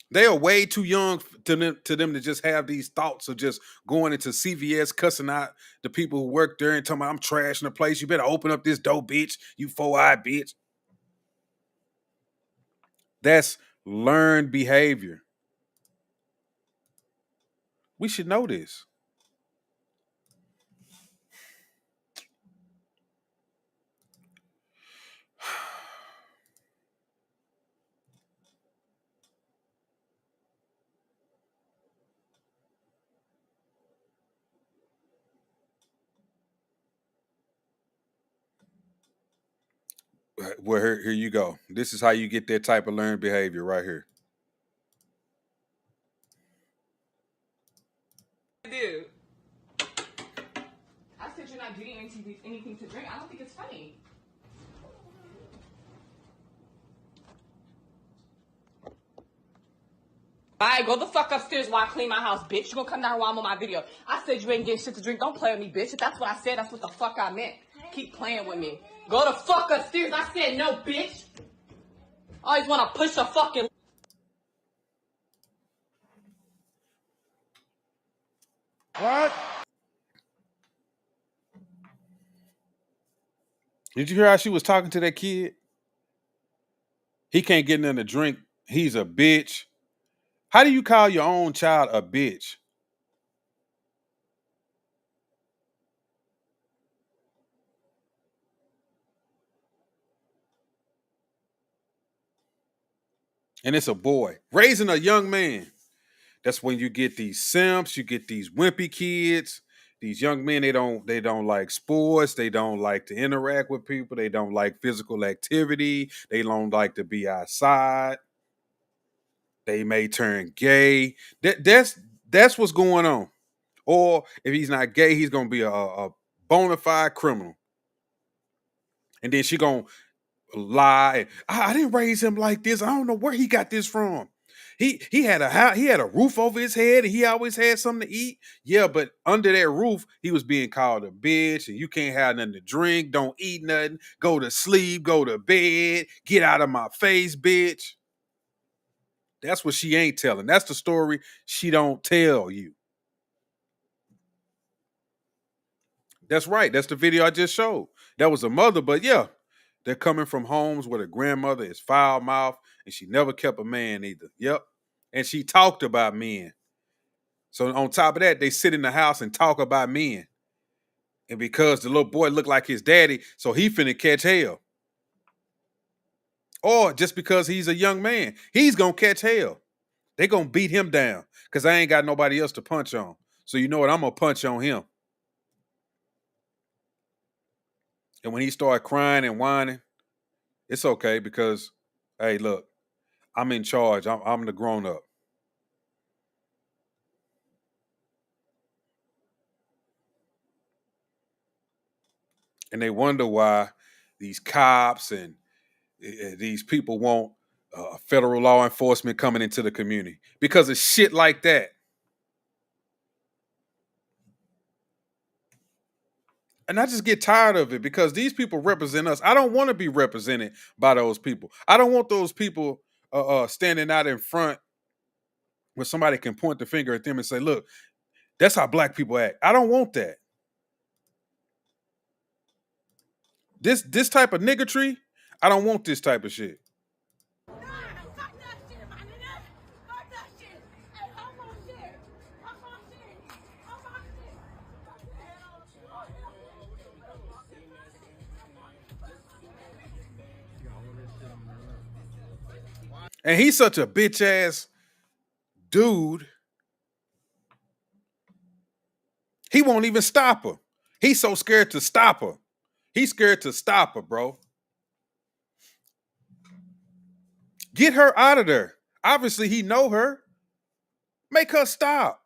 They are way too young to them to just have these thoughts of just going into CVS, cussing out the people who work there and telling me I'm trashing the place. You better open up this door, bitch. You 4-eyed bitch. That's learned behavior. We should know this. Well, here you go. This is how you get that type of learned behavior right here. Dude, I said you're not getting anything to drink. I don't think it's funny. Alright, go the fuck upstairs while I clean my house, bitch. You gonna come down while I'm on my video. I said you ain't getting shit to drink. Don't play with me, bitch. If that's what I said, that's what the fuck I meant. Keep playing with me. Go the fuck upstairs. I said no, bitch. Always wanna push a fucking... What? Did you hear how she was talking to that kid? He can't get nothing to drink. He's a bitch. How do you call your own child a bitch? And it's a boy raising a young man. That's when you get these simps, you get these wimpy kids, these young men. They don't like sports. They don't like to interact with people. They don't like physical activity. They don't like to be outside. They may turn gay. That's what's going on. Or if he's not gay, he's gonna be a bona fide criminal. And then she gonna lie. I didn't raise him like this. I don't know where he got this from. He had a house, he had a roof over his head, and he always had something to eat. Yeah, but under that roof, he was being called a bitch, and you can't have nothing to drink, don't eat nothing, go to sleep, go to bed, get out of my face, bitch. That's what she ain't telling. That's the story she don't tell you. That's right. That's the video I just showed. That was a mother, but yeah, they're coming from homes where the grandmother is foul mouthed and she never kept a man either. Yep. And she talked about men. So on top of that, they sit in the house and talk about men. And because the little boy looked like his daddy, so he finna catch hell. Or just because he's a young man, he's gonna catch hell. They gonna beat him down because I ain't got nobody else to punch on. So you know what? I'm gonna punch on him. And when he started crying and whining, it's okay because, hey, look, I'm in charge. I'm the grown up. And they wonder why these cops and these people want federal law enforcement coming into the community because of shit like that. And I just get tired of it because these people represent us. I don't want to be represented by those people. I don't want those people standing out in front where somebody can point the finger at them and say, look, that's how black people act. I don't want that. This type of niggatry, I don't want this type of shit. And he's such a bitch ass dude. He won't even stop her. He's so scared to stop her. He's scared to stop her, bro. Get her out of there. Obviously, he know her. Make her stop.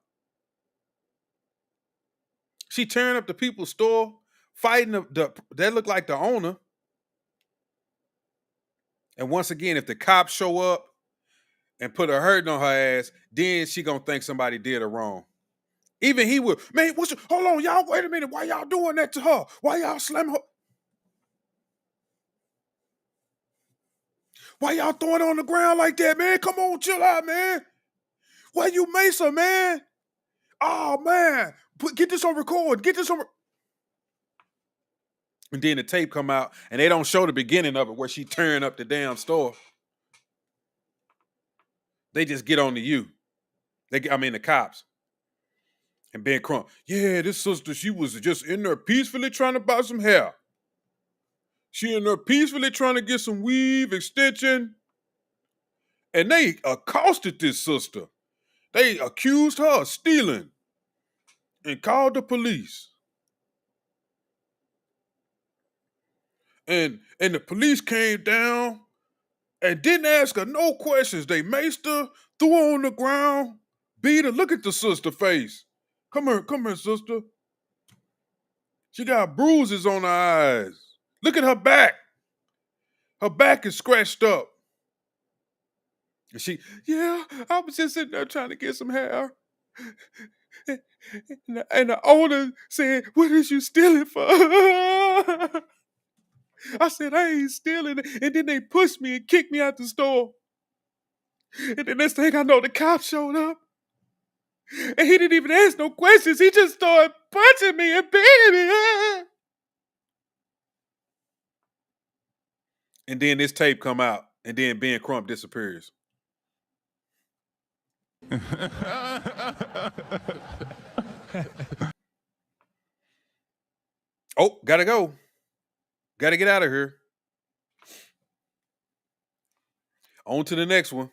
She tearing up the people's store, fighting that look like the owner. And once again, if the cops show up and put a hurting on her ass, then she gonna think somebody did her wrong. Even he would, man, hold on, y'all, wait a minute. Why y'all doing that to her? Why y'all slamming her? Why y'all throwing her on the ground like that, man? Come on, chill out, man. Why you mace her, man? Oh, man. Get this on record. Get this on. And then the tape come out, and they don't show the beginning of it where she tearing up the damn store. They just get on to you. The cops. And Ben Crump, yeah, this sister, she was just in there peacefully trying to buy some hair. She in there peacefully trying to get some weave extension. And they accosted this sister. They accused her of stealing and called the police. And the police came down and didn't ask her no questions. They maced her, threw her on the ground, beat her. Look at the sister face. Come here, sister. She got bruises on her eyes. Look at her back. Her back is scratched up. And I was just sitting there trying to get some hair. And the owner said, what is you stealing for? I said, I ain't stealing it. And then they pushed me and kicked me out the store. And the next thing I know, the cop showed up. And he didn't even ask no questions. He just started punching me and beating me. And then this tape come out. And then Ben Crump disappears. Oh, gotta go. Gotta get out of here. On to the next one.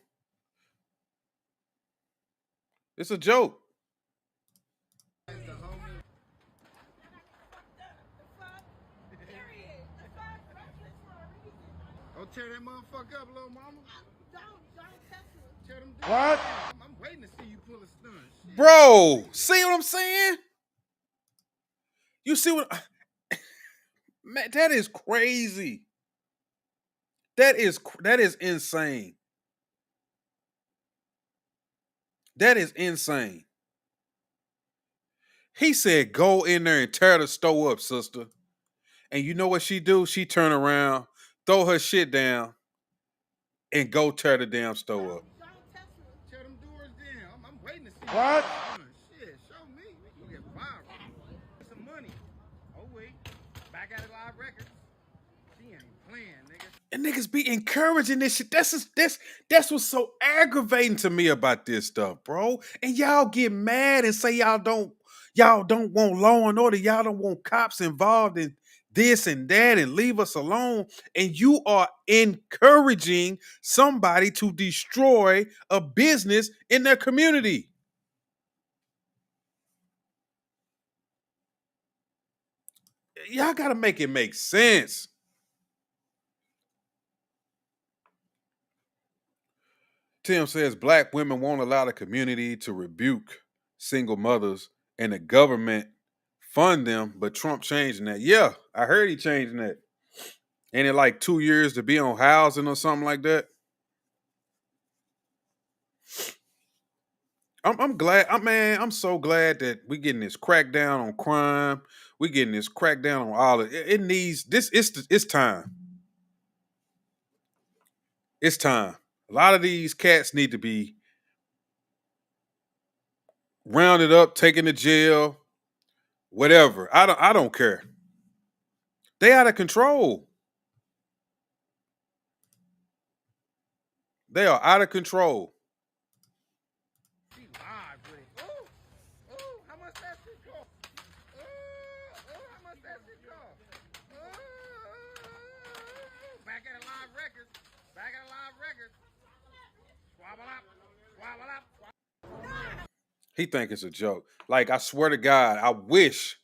It's a joke. Don't tear that motherfucker up, little mama. Tear them down. What? I'm waiting to see you pull a stunt. Shit. Bro, see what I'm saying? You see what? Man, that is crazy. That is insane. That is insane. He said, go in there and tear the store up, sister. And you know what she do? She turn around, throw her shit down, and go tear the damn store up. Tear them doors down. I'm waiting to see What? Shit, show me. We can get viral. Some money. Oh And niggas be encouraging this shit. That's what's so aggravating to me about this stuff, bro. And y'all get mad and say y'all don't want law and order. Y'all don't want cops involved in this and that and leave us alone. And you are encouraging somebody to destroy a business in their community. Y'all got to make it make sense. Tim says black women won't allow the community to rebuke single mothers and the government fund them, but Trump changing that. Yeah, I heard he changing that. Ain't it like 2 years to be on housing or something like that? I'm glad. I'm so glad that we getting this crackdown on crime. We getting this crackdown on all of it. It needs this. It's time. It's time. A lot of these cats need to be rounded up, taken to jail, whatever. I don't care. They out of control. They are out of control. He think it's a joke. Like, I swear to God, I wish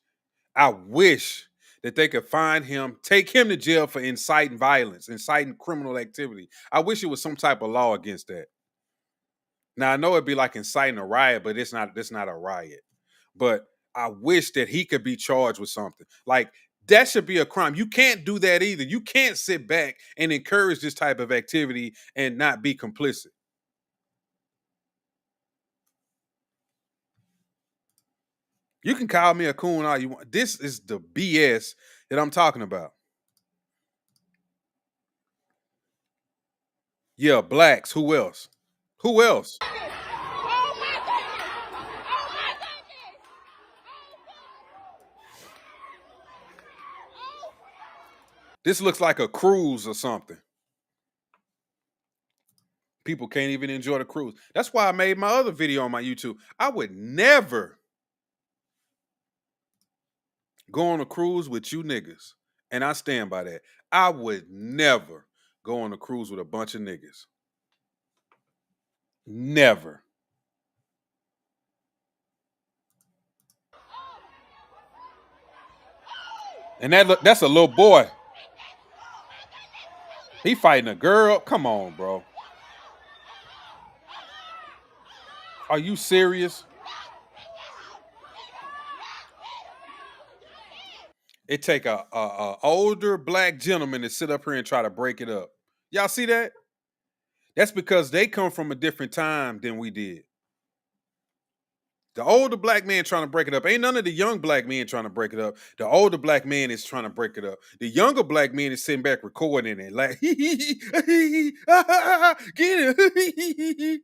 that they could find him, take him to jail for inciting violence, inciting criminal activity. I wish it was some type of law against that. Now, I know it'd be like inciting a riot, but it's not a riot. But I wish that he could be charged with something. Like, that should be a crime. You can't do that either. You can't sit back and encourage this type of activity and not be complicit. You can call me a coon all you want. This is the BS that I'm talking about. Yeah, blacks. Who else? Who else? This looks like a cruise or something. People can't even enjoy the cruise. That's why I made my other video on my YouTube. I would never go on a cruise with you niggas. And I stand by that. I would never go on a cruise with a bunch of niggas. Never. And that's a little boy. He fighting a girl. Come on, bro. Are you serious? It take a older black gentleman to sit up here and try to break it up. Y'all see that? That's because they come from a different time than we did. The older black man trying to break it up. Ain't none of the young black men trying to break it up. The older black man is trying to break it up. The younger black man is sitting back recording it like, get it.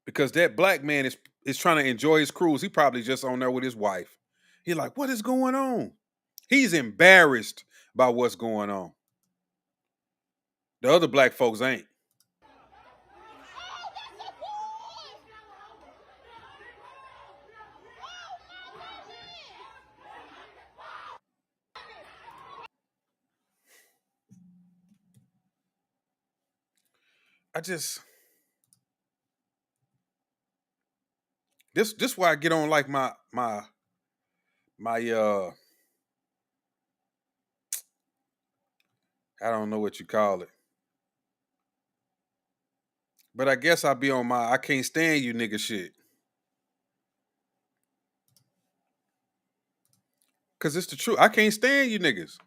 Because that black man is trying to enjoy his cruise. He probably just on there with his wife. He's like, what is going on? He's embarrassed by what's going on. The other black folks ain't. This why I get on like my I don't know what you call it. But I guess I'll be on my I can't stand you nigga shit. Cause it's the truth. I can't stand you niggas.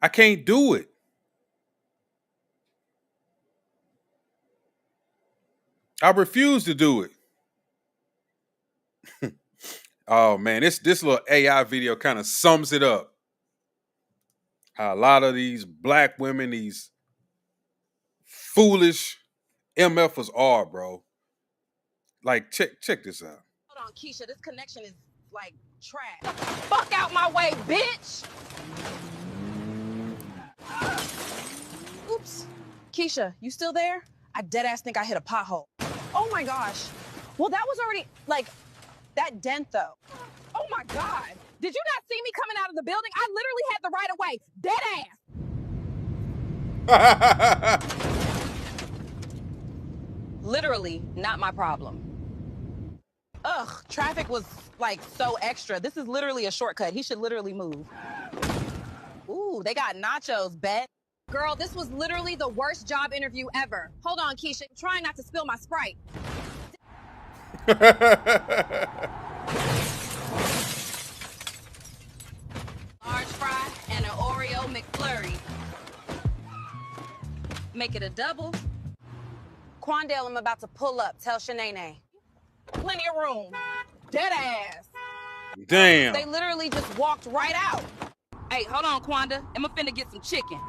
I can't do it. I refuse to do it. Oh man, this little AI video kind of sums it up. How a lot of these black women, these foolish MFers are, bro. Like, check this out. on, Keisha. This connection is like trash. Fuck out my way, bitch! Oops. Keisha, you still there? I deadass think I hit a pothole. Oh my gosh. Well, that was already, like, that dent though. Oh my God. Did you not see me coming out of the building? I literally had the right of way. Deadass. Literally not my problem. Ugh, traffic was like so extra. This is literally a shortcut. He should literally move. Ooh, they got nachos, bet. Girl, this was literally the worst job interview ever. Hold on, Keisha. I'm trying not to spill my Sprite. Large fry and an Oreo McFlurry. Make it a double. Quandale, I'm about to pull up. Tell Shanae. Plenty of room. Dead ass. Damn. They literally just walked right out. Hey, hold on, Quanda. I'm finna get some chicken.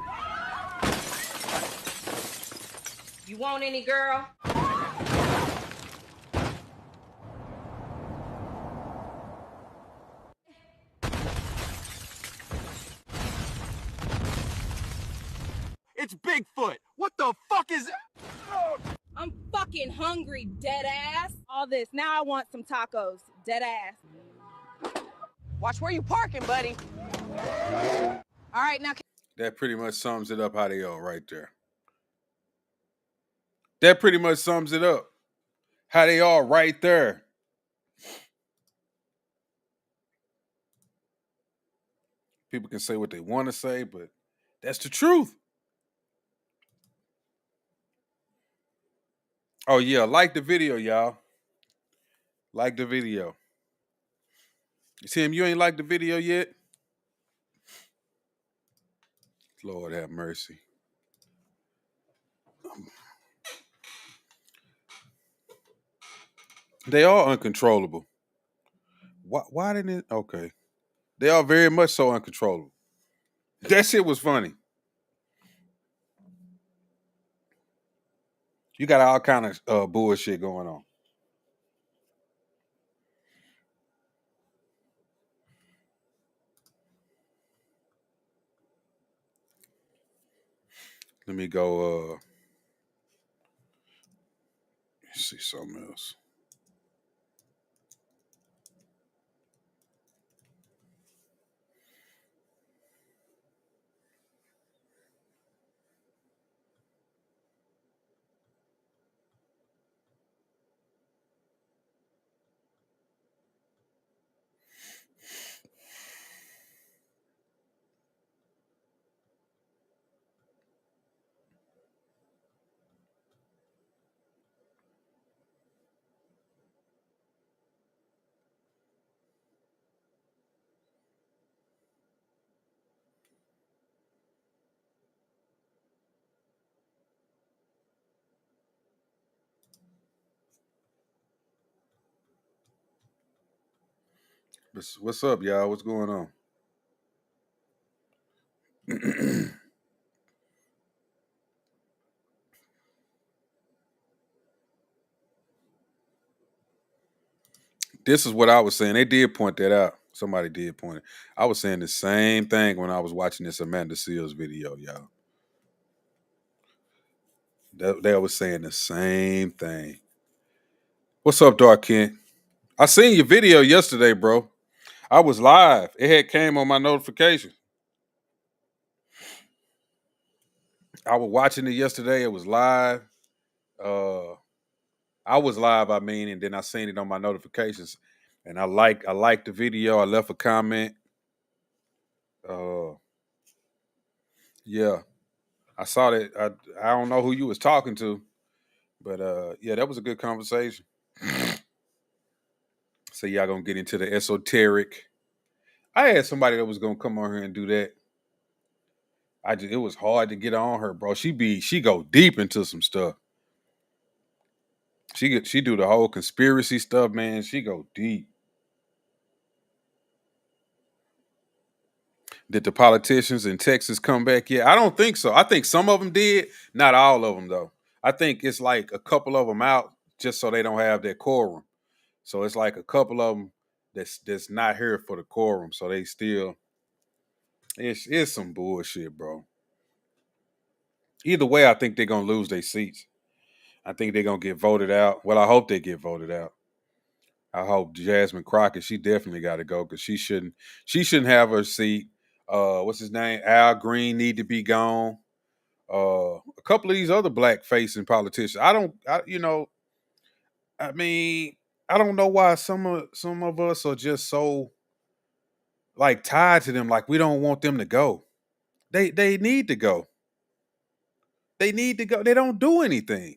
You want any, girl? It's Bigfoot. What the fuck is that? I'm fucking hungry, dead ass. All this. Now I want some tacos, dead ass. Watch where you parking, buddy. All right, now. That pretty much sums it up how they are right there. That pretty much sums it up. How they are right there. People can say what they want to say, but that's the truth. Oh, yeah. Like the video, y'all. Like the video. Tim, you ain't liked the video yet? Lord have mercy. They are uncontrollable. Why didn't it? Okay. They are very much so uncontrollable. That shit was funny. You got all kind of bullshit going on. Let me go see something else. What's up, y'all? What's going on? This is what I was saying. They did point that out. Somebody did point it. I was saying the same thing when I was watching this Amanda Seales video, y'all. They was saying the same thing. What's up, Dark Kent? I seen your video yesterday, bro. I was live. It had came on my notification. I was watching it yesterday. It was live. I was live, and then I seen it on my notifications. And I liked the video. I left a comment. Yeah. I saw that. I don't know who you was talking to, but yeah, that was a good conversation. So y'all gonna get into the esoteric. I had somebody that was gonna come on here and do that. It was hard to get on her, bro. She go deep into some stuff. She do the whole conspiracy stuff, man. She go deep. Did the politicians in Texas come back yet? I don't think so. I think some of them did. Not all of them, though. I think it's like a couple of them out just so they don't have their quorum. So it's like a couple of them that's not here for the quorum. So they still, it's some bullshit, bro. Either way, I think they're gonna lose their seats. I think they're gonna get voted out. Well, I hope they get voted out. I hope Jasmine Crockett, she definitely got to go because she shouldn't have her seat. What's his name? Al Green need to be gone. A couple of these other black facing politicians. I mean, I don't know why some of us are just so like tied to them. Like we don't want them to go. They need to go. They need to go. They don't do anything.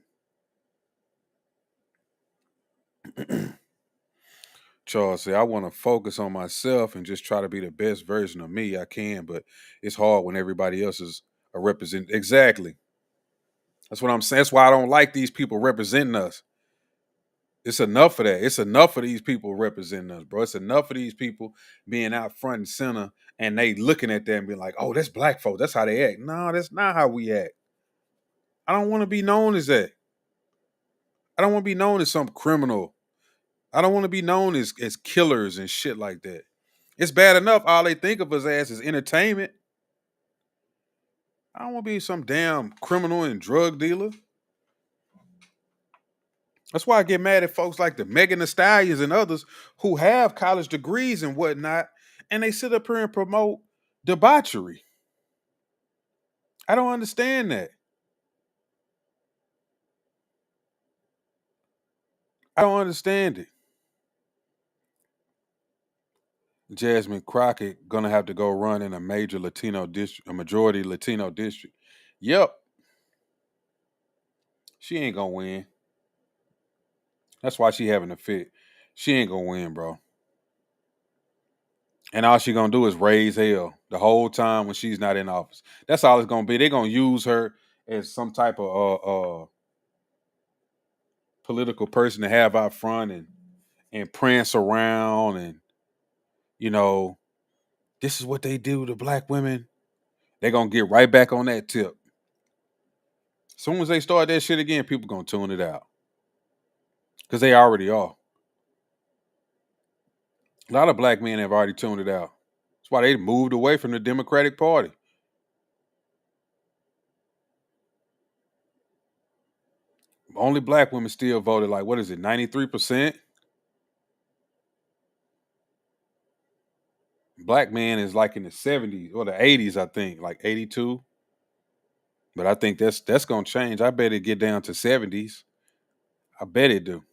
Charles said, I want to focus on myself and just try to be the best version of me I can, but it's hard when everybody else is a represent. Exactly. That's what I'm saying. That's why I don't like these people representing us. It's enough of that. It's enough of these people representing us, bro. It's enough of these people being out front and center and they looking at them and being like, oh, that's black folks. That's how they act. No, that's not how we act. I don't want to be known as that. I don't want to be known as some criminal. I don't want to be known as killers and shit like that. It's bad enough all they think of us as is entertainment. I don't want to be some damn criminal and drug dealer. That's why I get mad at folks like the Megan Thee Stallions and others who have college degrees and whatnot, and they sit up here and promote debauchery. I don't understand that. I don't understand it. Jasmine Crockett gonna have to go run in a major Latino district, a majority Latino district. Yep. She ain't gonna win. That's why she having a fit. She ain't gonna win, bro. And all she gonna do is raise hell the whole time when she's not in office. That's all it's gonna be. They're gonna use her as some type of political person to have out front and prance around and this is what they do to black women. They're gonna get right back on that tip. As soon as they start that shit again, people gonna tune it out. Because they already are. A lot of black men have already tuned it out. That's why they moved away from the Democratic Party. Only black women still voted, like, what is it, 93%? Black man is like in the 70s or the 80s, I think, like 82. But I think that's gonna change. I bet it get down to 70s. I bet it do.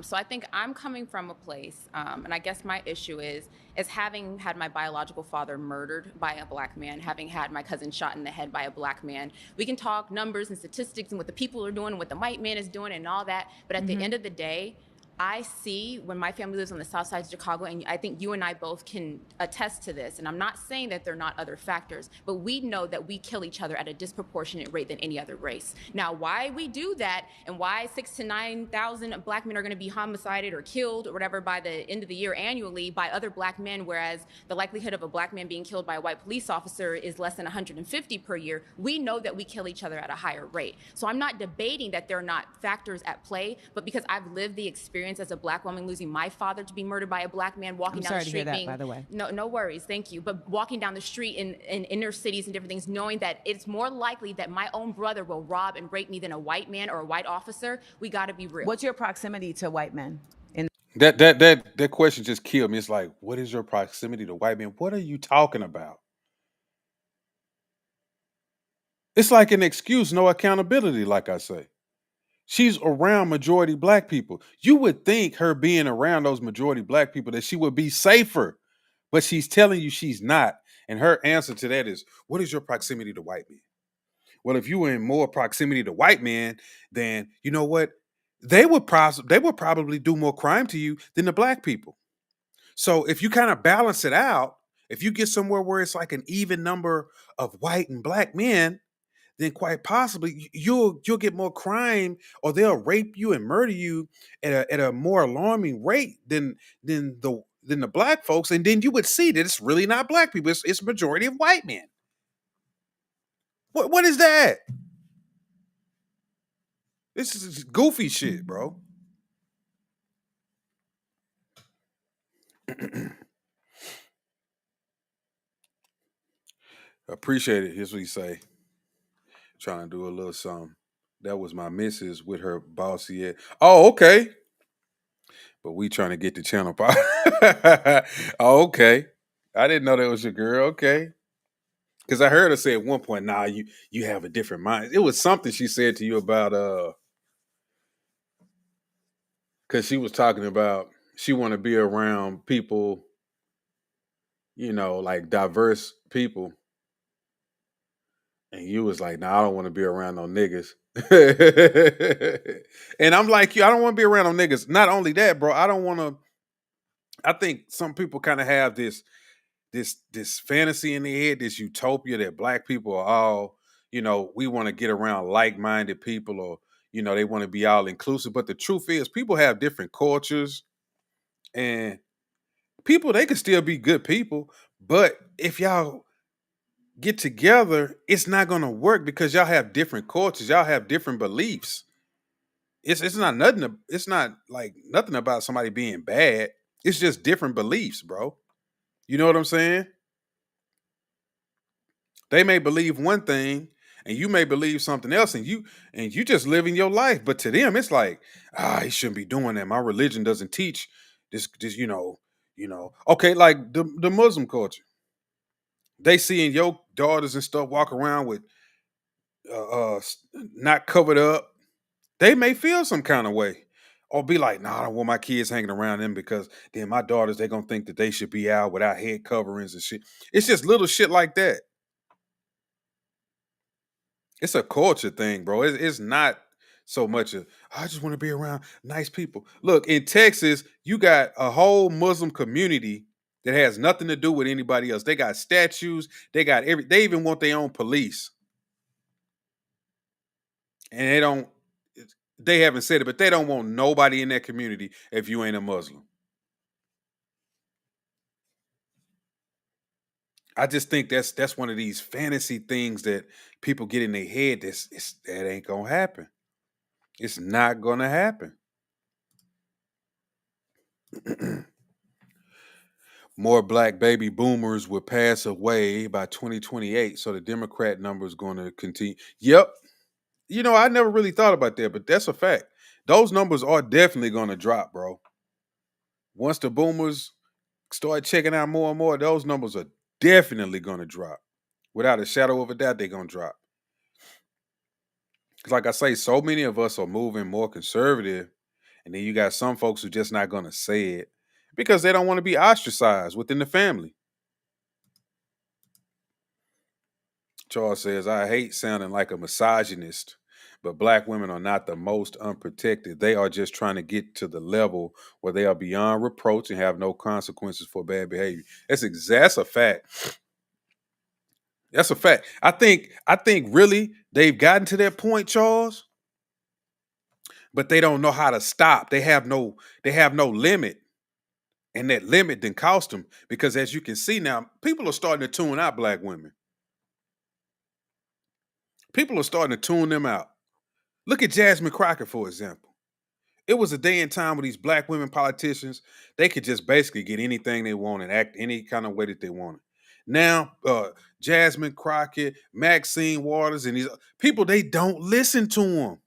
So I think I'm coming from a place, and I guess my issue is having had my biological father murdered by a black man, having had my cousin shot in the head by a black man. We can talk numbers and statistics and what the people are doing and what the white man is doing and all that, but at the end of the day, I see when my family lives on the south side of Chicago, and I think you and I both can attest to this, and I'm not saying that there are not other factors, but we know that we kill each other at a disproportionate rate than any other race. Now, why we do that and why 6,000 to 9,000 black men are gonna be homicided or killed or whatever by the end of the year annually by other black men, whereas the likelihood of a black man being killed by a white police officer is less than 150 per year, we know that we kill each other at a higher rate. So I'm not debating that there are not factors at play, but because I've lived the experience as a black woman losing my father to be murdered by a black man, walking down the street to hear that, by the way. no worries, thank you, but walking down the street in inner cities and different things, knowing that it's more likely that my own brother will rob and rape me than a white man or a white officer, we got to be real. What's your proximity to white men? That question just killed me. It's like, what is your proximity to white men? What are you talking about? It's like an excuse, no accountability, like I say. She's around majority black people. You would think her being around those majority black people that she would be safer, but she's telling you she's not. And her answer to that is, what is your proximity to white men? Well, if you were in more proximity to white men, then you know what? They would probably do more crime to you than the black people. So if you kind of balance it out, if you get somewhere where it's like an even number of white and black men, then quite possibly you'll get more crime, or they'll rape you and murder you at a more alarming rate than the black folks, and then you would see that it's really not black people; it's majority of white men. What is that? This is goofy shit, bro. Appreciate it. Here's what you say. Trying to do a little something. That was my missus with her bossy head. Oh, okay. But we trying to get the channel pop. Oh, okay. I didn't know that was your girl. Okay. Because I heard her say at one point, nah, you have a different mind. It was something she said to you about because she was talking about she want to be around people, like diverse people. And you was like, nah, I don't want to be around no niggas. And I'm like, I don't want to be around no niggas. Not only that, bro, I don't want to. I think some people kind of have this fantasy in their head, this utopia that black people are all, we want to get around like-minded people, or they want to be all inclusive. But the truth is, people have different cultures, and people, they can still be good people. But if y'all get together, it's not gonna work because y'all have different cultures, y'all have different beliefs. It's not nothing. It's not like nothing about somebody being bad. It's just different beliefs, bro. You know what I'm saying? They may believe one thing, and you may believe something else, and you just living your life. But to them, it's like, he shouldn't be doing that. My religion doesn't teach this. Okay, like the Muslim culture. They seeing your daughters and stuff walk around with not covered up. They may feel some kind of way. Or be like, nah, I don't want my kids hanging around them because then my daughters, they're gonna think that they should be out without head coverings and shit. It's just little shit like that. It's a culture thing, bro. It's not so much of I just want to be around nice people. Look, in Texas, you got a whole Muslim community that has nothing to do with anybody else. They got statues, they even want their own police. And they haven't said it, but they don't want nobody in that community if you ain't a Muslim. I just think that's one of these fantasy things that people get in their head. That ain't gonna happen. It's not gonna happen. More black baby boomers will pass away by 2028, so the Democrat number is going to continue. Yep. I never really thought about that, but that's a fact. Those numbers are definitely going to drop, bro. Once the boomers start checking out more and more, those numbers are definitely going to drop. Without a shadow of a doubt, they're going to drop. Like I say, so many of us are moving more conservative, and then you got some folks who just not going to say it because they don't want to be ostracized within the family. Charles says, I hate sounding like a misogynist, but black women are not the most unprotected. They are just trying to get to the level where they are beyond reproach and have no consequences for bad behavior. That's a fact. That's a fact. I think really they've gotten to that point, Charles, but they don't know how to stop. They have no limit. And that limit then cost them because as you can see now, people are starting to tune out black women. People are starting to tune them out. Look at Jasmine Crockett, for example. It was a day and time where these black women politicians, they could just basically get anything they want and act any kind of way that they wanted. Now, Jasmine Crockett, Maxine Waters, and these people, they don't listen to them.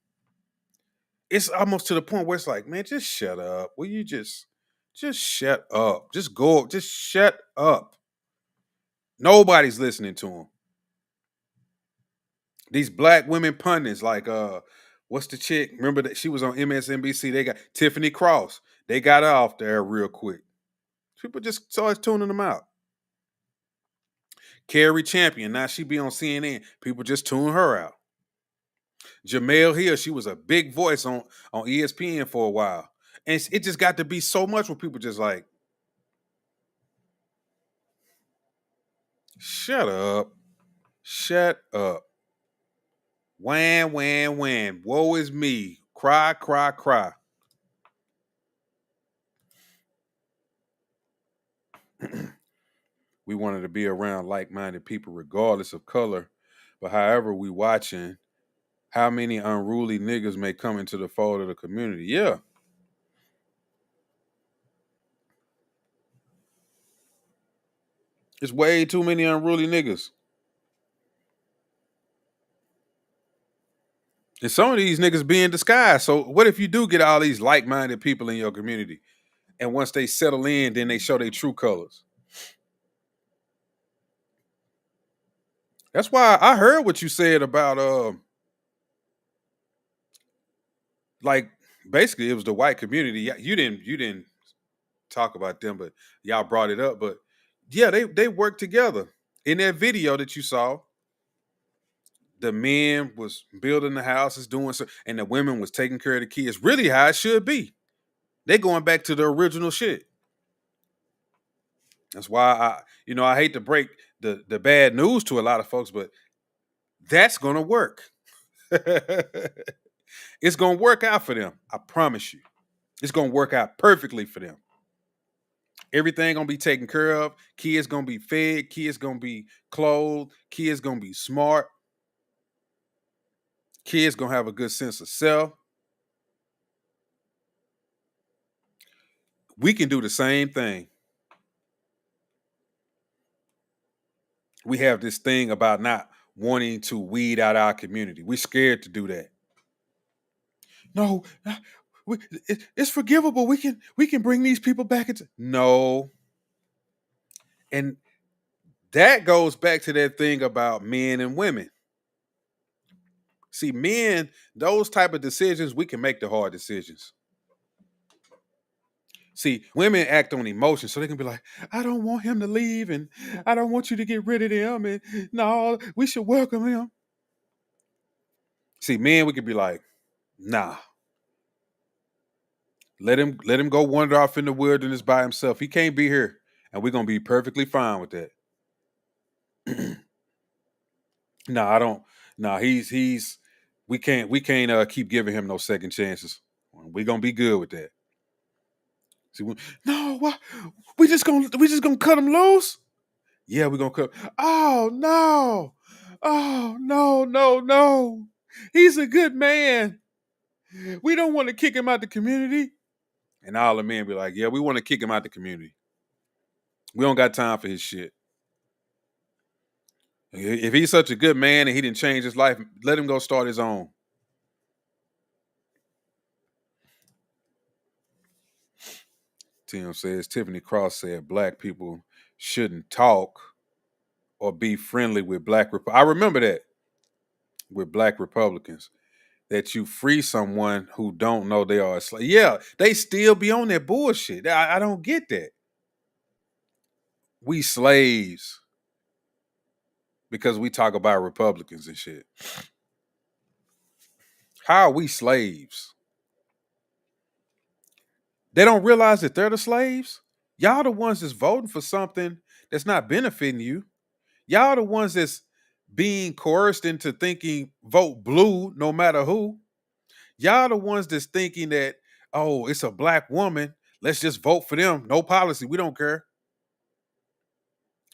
It's almost to the point where it's like, man, just shut up. Will you just shut up? Just go, just shut up. Nobody's listening to them. These black women pundits, like what's the chick? Remember that she was on MSNBC? They got Tiffany Cross. They got her off there real quick. People just started tuning them out. Carrie Champion, now she be on CNN. People just tune her out. Jamel Hill, she was a big voice on ESPN for a while. And it just got to be so much where people just like, shut up. Shut up. Wham, wham, wham. Woe is me. Cry, cry, cry. We wanted to be around like-minded people regardless of color. But however we watching how many unruly niggas may come into the fold of the community. Yeah. It's way too many unruly niggas. And some of these niggas be in disguise. So what if you do get all these like-minded people in your community, and once they settle in, then they show their true colors? That's why I heard what you said about like basically it was the white community. You didn't talk about them, but y'all brought it up. But yeah, they work together. In that video that you saw, the men was building the houses, doing so, and the women was taking care of the kids. Really how it should be. They going back to the original shit. That's why I hate to break the bad news to a lot of folks, but that's gonna work. It's gonna work out for them. I promise you. It's gonna work out perfectly for them. Everything gonna be taken care of. Kids gonna be fed. Kids gonna be clothed. Kids gonna be smart. Kids gonna have a good sense of self. We can do the same thing. We have this thing about not wanting to weed out our community. We're scared to do that. No, it's forgivable. We can bring these people back into. No. And that goes back to that thing about men and women. See, men, those type of decisions, we can make the hard decisions. See, women act on emotion, so they can be like, I don't want him to leave, and I don't want you to get rid of him, and no, we should welcome him. See, men, we could be like, nah. Let him go wander off in the wilderness by himself. He can't be here, and we're gonna be perfectly fine with that. No, I don't. No, he's. We can't keep giving him no second chances. We're gonna be good with that. See, no, what? We just gonna cut him loose? Yeah, we're gonna cut. Oh no! Oh no! He's a good man. We don't want to kick him out the community. And all the men be like, yeah, we want to kick him out the community. We don't got time for his shit. If he's such a good man and he didn't change his life, let him go start his own. Tim says, Tiffany Cross said black people shouldn't talk or be friendly with black. I remember that with black Republicans, that you free someone who don't know they are a slave. Yeah, they still be on that bullshit. I don't get that. We slaves because we talk about Republicans and shit. How are we slaves? They don't realize that they're the slaves. Y'all the ones that's voting for something that's not benefiting you. Y'all the ones that's being coerced into thinking vote blue no matter who. Y'all the ones that's thinking that, oh, it's a black woman, let's just vote for them. No policy, we don't care.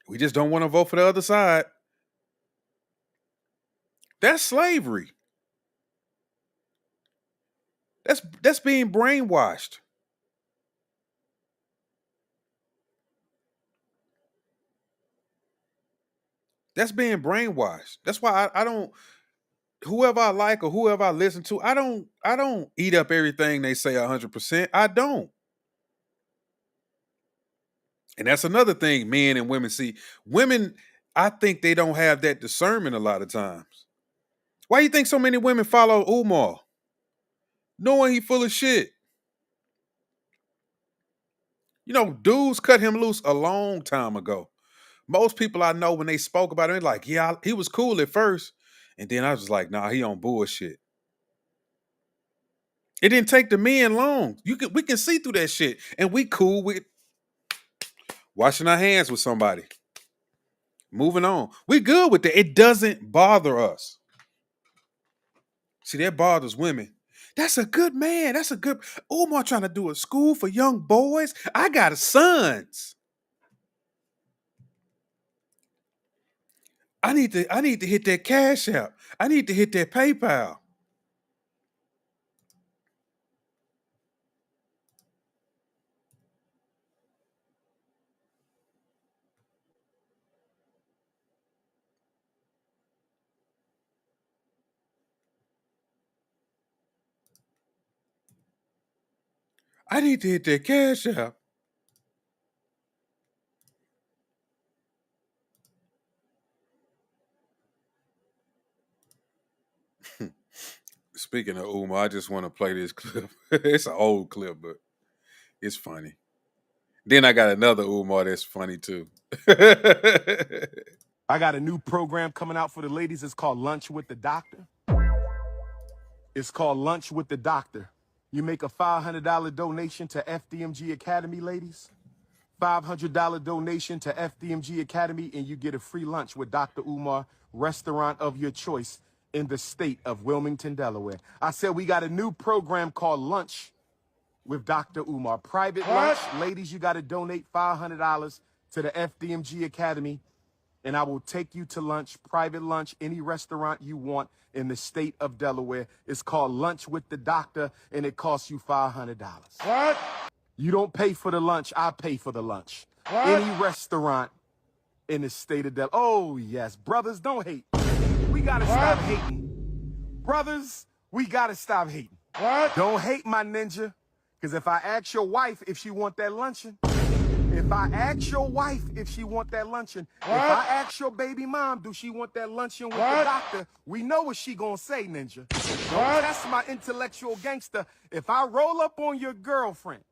We just don't want to vote for the other side. That's slavery. That's being brainwashed. That's being brainwashed. That's why I don't, whoever I like or whoever I listen to, I don't eat up everything they say 100%. I don't. And that's another thing men and women see. Women, I think they don't have that discernment a lot of times. Why do you think so many women follow Umar? Knowing he full of shit. You know, dudes cut him loose a long time ago. Most people I know, when they spoke about him, they're like, yeah, he was cool at first. And then I was like, nah, he on bullshit. It didn't take the men long. We can see through that shit. And we cool with washing our hands with somebody. Moving on. We good with that. It doesn't bother us. See, that bothers women. That's a good man. That's a good. Umar trying to do a school for young boys. I got sons. I need to hit that Cash App. I need to hit that PayPal. I need to hit that cash app. Speaking of Umar, I just want to play this clip. It's an old clip, but it's funny. Then I got another Umar that's funny too. I got a new program coming out for the ladies. It's called Lunch with the Doctor. It's called Lunch with the Doctor. You make a $500 donation to FDMG Academy, ladies. $500 donation to FDMG Academy, and you get a free lunch with Dr. Umar, restaurant of your choice in the state of Wilmington, Delaware. I said we got a new program called Lunch with Dr. Umar. Private lunch. Ladies, you got to donate $500 to the FDMG Academy, and I will take you to lunch, private lunch, any restaurant you want in the state of Delaware. It's called Lunch with the Doctor, and it costs you $500. What? You don't pay for the lunch. I pay for the lunch. What? Any restaurant in the state of Delaware. Oh, yes. Brothers, don't hate. We got to stop hating. Brothers, we got to stop hating. What? Don't hate my ninja, because if I ask your wife if she want that luncheon, if I ask your wife if she want that luncheon, if I ask your baby mom, do she want that luncheon with the doctor, we know what she gonna say, ninja. Don't test my intellectual gangster. If I roll up on your girlfriend,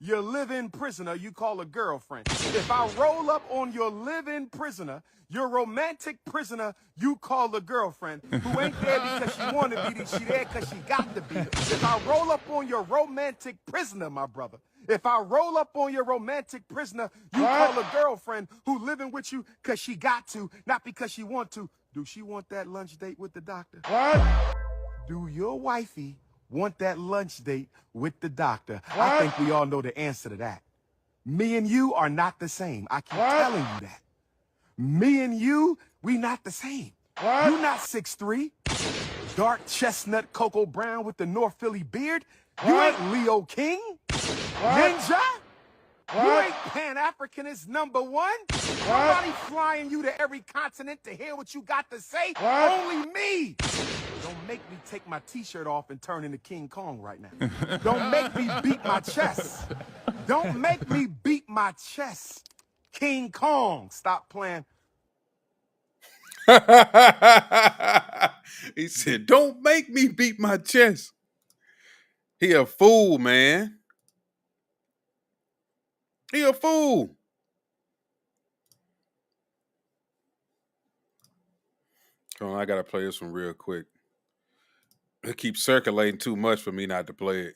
your live-in prisoner, you call a girlfriend. If I roll up on your live-in prisoner, your romantic prisoner, you call a girlfriend, who ain't there because she want to be, she there because she got to be. If I roll up on your romantic prisoner, my brother, if I roll up on your romantic prisoner, you call a girlfriend who living with you because she got to, not because she want to. Do she want that lunch date with the doctor? Do your wifey want that lunch date with the doctor? I think we all know the answer to that. Me and you are not the same. I keep telling you that. Me and you, we not the same. You not 6'3", dark chestnut Cocoa Brown with the North Philly beard. You ain't Leo King, Ninja. You ain't Pan-Africanist #1. Nobody flying you to every continent to hear what you got to say. Only me. Don't make me take my t-shirt off and turn into King Kong right now. Don't make me beat my chest. Don't make me beat my chest. King Kong, stop playing. He said, don't make me beat my chest. He a fool, man. He a fool. Hold on, I gotta play this one real quick. It keeps circulating too much for me not to play it.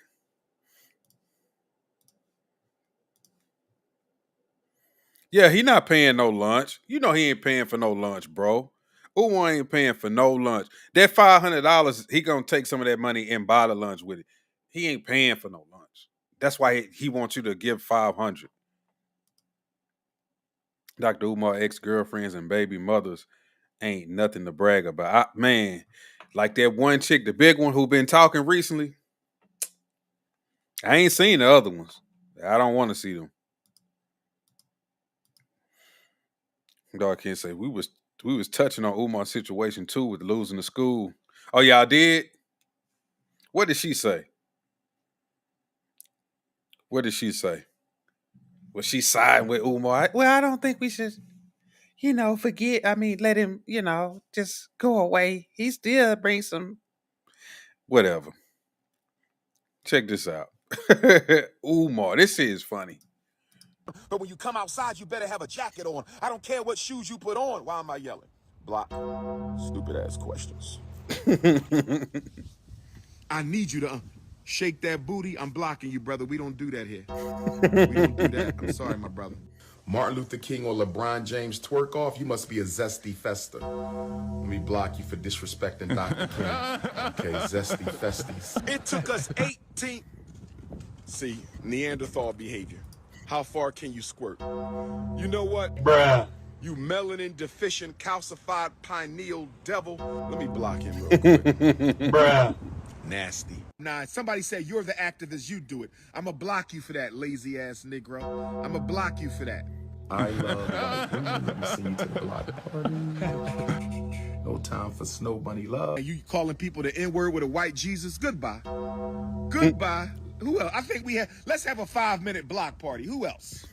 Yeah, he not paying no lunch. You know he ain't paying for no lunch, bro. Umar ain't paying for no lunch. That $500, he gonna take some of that money and buy the lunch with it. He ain't paying for no lunch. That's why he wants you to give $500. Dr. Umar ex-girlfriends and baby mothers ain't nothing to brag about. Man, like that one chick, the big one who been talking recently. I ain't seen the other ones. I don't want to see them. Dog can't say we was touching on Umar's situation too with losing the school. Oh, y'all did? What did she say? What did she say? Was she siding with Umar? Well, I don't think we should, forget. I mean, let him, just go away. He still brings some whatever. Check this out. Umar, this shit is funny. But when you come outside, you better have a jacket on. I don't care what shoes you put on. Why am I yelling? Block. Stupid ass questions. I need you to shake that booty. I'm blocking you, brother. We don't do that here. We don't do that. I'm sorry, my brother. Martin Luther King or LeBron James twerk off, you must be a zesty fester. Let me block you for disrespecting Dr. King. Okay, zesty festies. It took us 18... See, Neanderthal behavior. How far can you squirt? You know what? Bruh. You melanin deficient calcified pineal devil. Let me block him real quick. Bruh. Nasty. Nah, somebody said you're the activist, you do it. I'ma block you for that, lazy ass Negro. I'ma block you for that. I love white women. Let me see you to the block party. No time for snow bunny love. And you calling people the N-word with a white Jesus? Goodbye. Goodbye. Who else? I think let's have a 5-minute block party. Who else?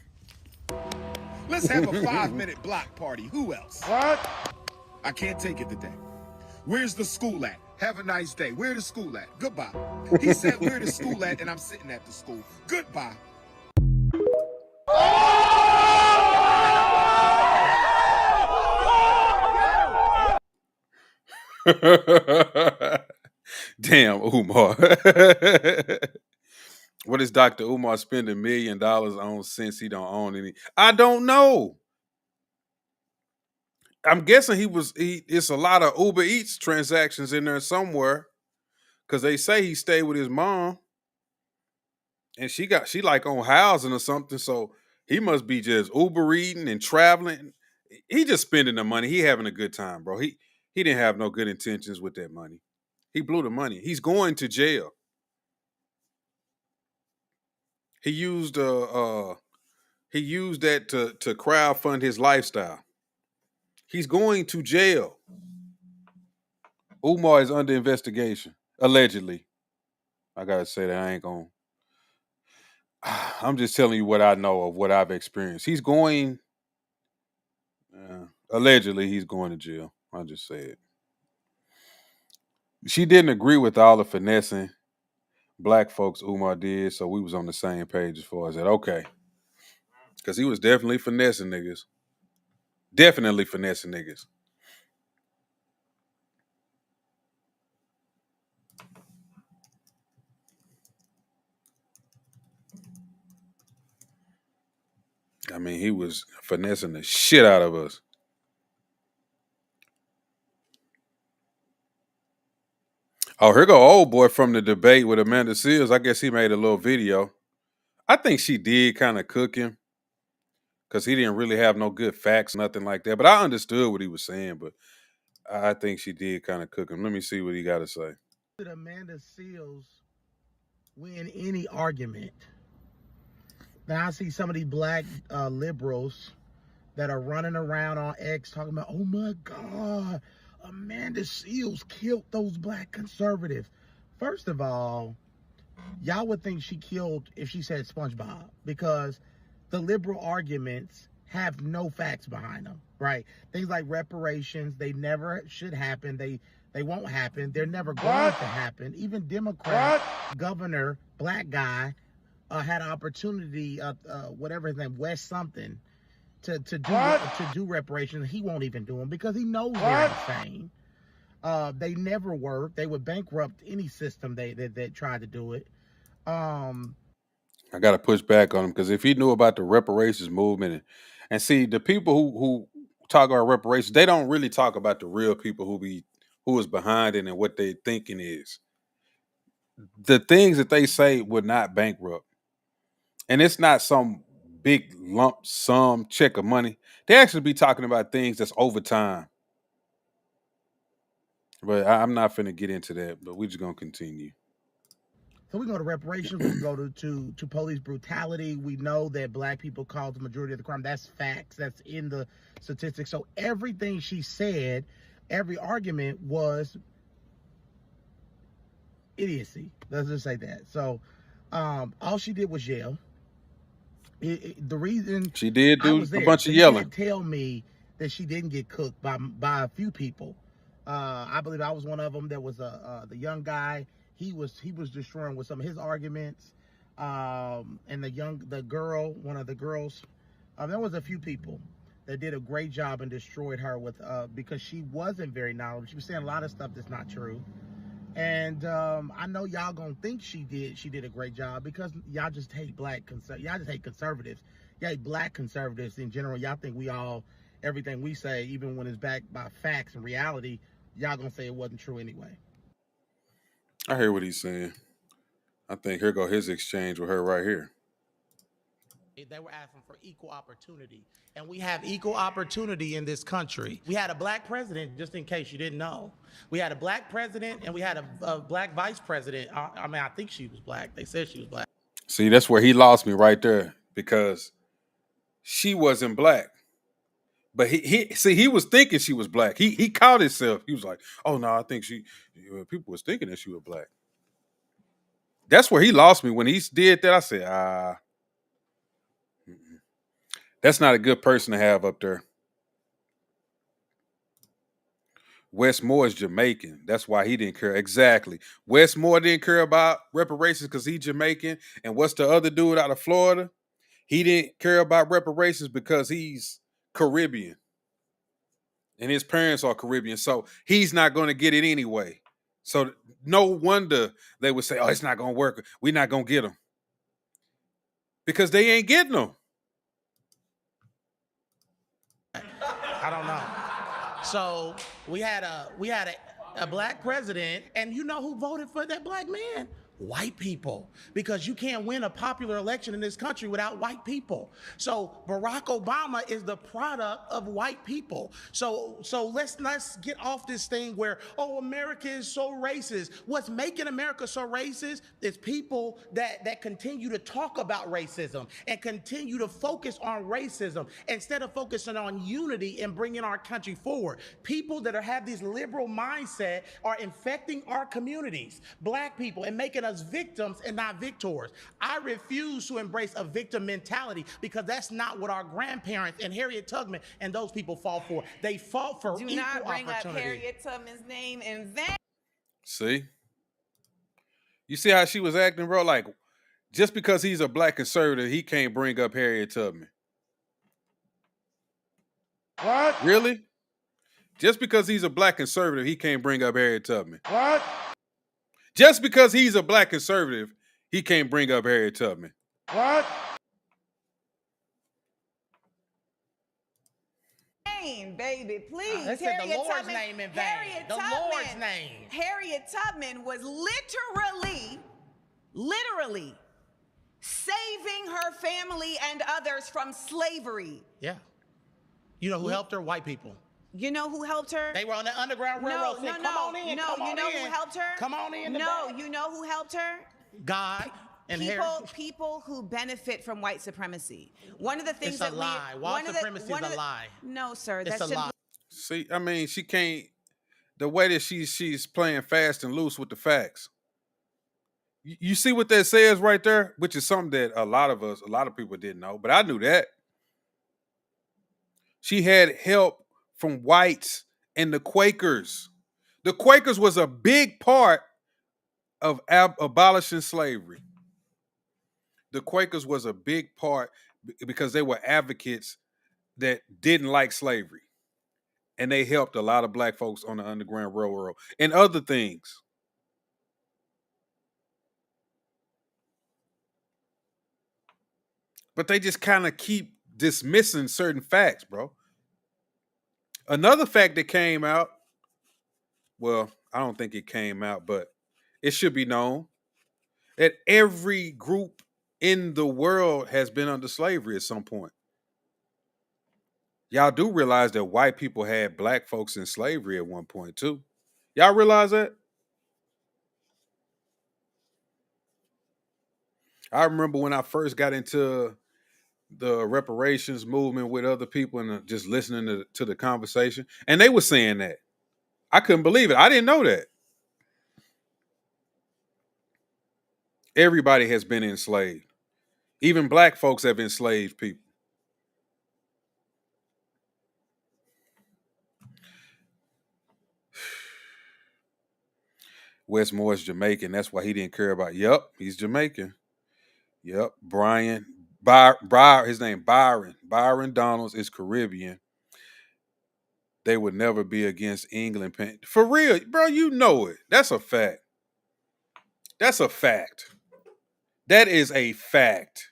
Let's have a 5-minute block party. Who else? What? I can't take it today. Where's the school at? Have a nice day. Where the school at? Goodbye. He said, where the school at? And I'm sitting at the school. Goodbye. Damn, Umar. What is Dr. Umar spending $1 million on since he don't own any? I don't know. I'm guessing it's a lot of Uber Eats transactions in there somewhere. Cause they say he stayed with his mom. And she like on housing or something. So he must be just Uber eating and traveling. He just spending the money. He having a good time, bro. He didn't have no good intentions with that money. He blew the money. He's going to jail. He used that to crowdfund his lifestyle. He's going to jail. Umar is under investigation, allegedly. I gotta say that I ain't gonna. I'm just telling you what I know of what I've experienced. He's going. Allegedly, he's going to jail. I'll just say it. She didn't agree with all the finessing black folks Umar did, so we was on the same page as far as that. Okay. Because he was definitely finessing niggas. Definitely finessing niggas. I mean, he was finessing the shit out of us. Oh, here go old boy from the debate with Amanda Seals. I guess he made a little video. I think she did kind of cook him because he didn't really have no good facts, nothing like that. But I understood what he was saying, but I think she did kind of cook him. Let me see what he got to say. Did Amanda Seals win any argument? Now I see some of these black liberals that are running around on X talking about, oh my God, Amanda Seals killed those black conservatives. First of all, y'all would think she killed if she said SpongeBob, because the liberal arguments have no facts behind them, right? Things like reparations, they never should happen. They won't happen. They're never going to happen. Even Democrat governor, black guy, had an opportunity, whatever his name, West something, to do reparations. He won't even do them because he knows they're insane. They never work. They would bankrupt any system that tried to do it. I got to push back on him because if he knew about the reparations movement and see the people who talk about reparations, they don't really talk about the real people who is behind it and what they thinking is. The things that they say would not bankrupt. And it's not some big lump sum check of money. They actually be talking about things that's over time. But I'm not finna get into that, but we're just gonna continue. So we go to reparations, we go to police brutality. We know that black people caused the majority of the crime. That's facts. That's in the statistics. So everything she said, every argument was idiocy. Let's just say that. So all she did was yell. The reason she did do a bunch of yelling. Can't tell me that she didn't get cooked by a few people. I believe I was one of them. There was the young guy. He was destroying with some of his arguments, and the girl, one of the girls. There was a few people that did a great job and destroyed her with because she wasn't very knowledgeable. She was saying a lot of stuff that's not true, and I know y'all gonna think she did a great job because y'all just hate y'all just hate conservatives. Y'all hate black conservatives in general. Y'all think everything we say, even when it's backed by facts and reality, y'all gonna say it wasn't true anyway. I hear what he's saying. I think here go his exchange with her right here. They were asking for equal opportunity. And we have equal opportunity in this country. We had a black president, just in case you didn't know. We had a black president and we had a black vice president. I mean, I think she was black. They said she was black. See, that's where he lost me right there because she wasn't black. But he was thinking she was black. He caught himself. He was like, oh no, I think people was thinking that she was black. That's where he lost me when he did that. I said, that's not a good person to have up there. Wes Moore is Jamaican. That's why he didn't care. Exactly. Wes Moore didn't care about reparations because he's Jamaican. And what's the other dude out of Florida? He didn't care about reparations because he's Caribbean. And his parents are Caribbean. So he's not going to get it anyway. So no wonder they would say, oh, it's not going to work. We're not going to get them. Because they ain't getting them. I don't know. So we had a black president, and you know who voted for that black man? White people, because you can't win a popular election in this country without white people. So Barack Obama is the product of white people. So let's get off this thing where, oh, America is so racist. What's making America so racist is people that continue to talk about racism and continue to focus on racism instead of focusing on unity and bringing our country forward. People that have this liberal mindset are infecting our communities, black people, and making us victims and not victors. I refuse to embrace a victim mentality because that's not what our grandparents and Harriet Tubman and those people fought for. They fought for equal opportunity. Do not bring up Harriet Tubman's name in vain. See? You see how she was acting, bro? Like, just because he's a black conservative, he can't bring up Harriet Tubman. What? Really? Just because he's a black conservative, he can't bring up Harriet Tubman. What? Just because he's a black conservative, he can't bring up Harriet Tubman. What? Name, baby, please. They said the Lord's name in vain. Harriet The Tubman, Lord's name. Harriet Tubman was literally saving her family and others from slavery. Yeah. You know who helped her? White people. You know who helped her? They were on the Underground Railroad. No. Come on in. No, come on you know in. who helped her? Come on in. You know who helped her? God and people who benefit from white supremacy. One of the things it's a lie. White supremacy is a lie. No, sir. It's That's a lie. See, I mean, she can't. The way that she's playing fast and loose with the facts. You see what that says right there, which is something that a lot of people didn't know, but I knew that. She had help from whites and the Quakers. The Quakers was a big part of abolishing slavery. The Quakers was a big part because they were advocates that didn't like slavery. And they helped a lot of black folks on the Underground Railroad and other things. But they just kind of keep dismissing certain facts, bro. Another fact that came out, well, I don't think it came out, but it should be known that every group in the world has been under slavery at some point. Y'all do realize that white people had black folks in slavery at one point too. Y'all realize that? I remember when I first got into the reparations movement with other people and just listening to the conversation, and they were saying that. I couldn't believe it. I didn't know that. Everybody has been enslaved. Even black folks have enslaved people. Wes Moore is Jamaican. That's why he didn't care about. Yep, he's Jamaican. Yep, his name Byron. Byron Donalds is Caribbean. They would never be against England. For real, bro, you know it. That's a fact. That's a fact. That is a fact.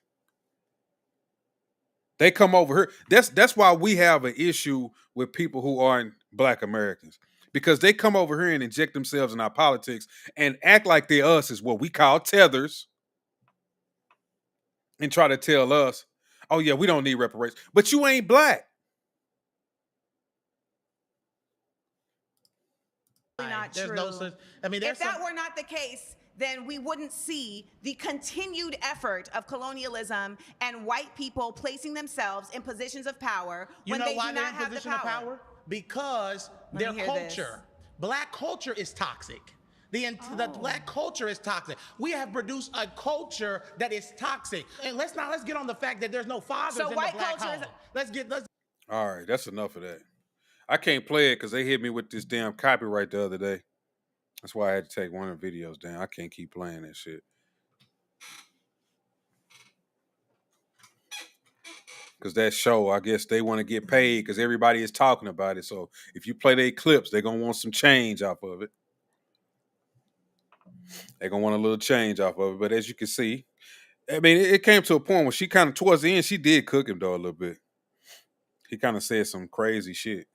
They come over here. That's why we have an issue with people who aren't black Americans. Because they come over here and inject themselves in our politics and act like they're us is what we call tethers. And try to tell us, oh yeah, we don't need reparations. But you ain't black. Not There's true. no such. I mean, if that were not the case, then we wouldn't see the continued effort of colonialism and white people placing themselves in positions of power when they do not have the power. Because their culture, black culture is toxic. The black culture is toxic. We have produced a culture that is toxic. And let's get on the fact that there's no fathers in the black home. All right, that's enough of that. I can't play it because they hit me with this damn copyright the other day. That's why I had to take one of the videos down. I can't keep playing that shit. Because that show, I guess they want to get paid because everybody is talking about it. So if you play their clips, they're going to want some change off of it. They're going to want a little change off of it. But as you can see, I mean, it came to a point where she kind of, towards the end, she did cook him, though, a little bit. He kind of said some crazy shit.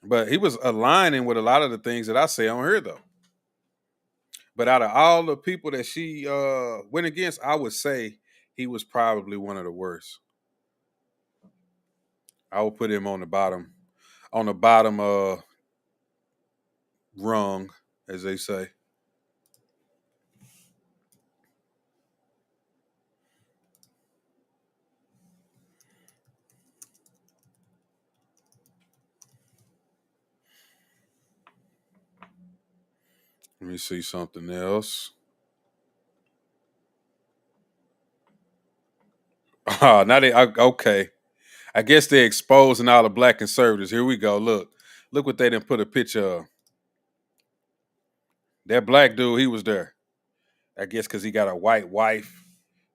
But he was aligning with a lot of the things that I say on here, though. But out of all the people that she went against, I would say he was probably one of the worst. I would put him on the bottom rung, as they say. Let me see something else. Okay. I guess they're exposing all the black conservatives. Here we go. Look what they didn't put a picture of. That black dude, he was there. I guess because he got a white wife.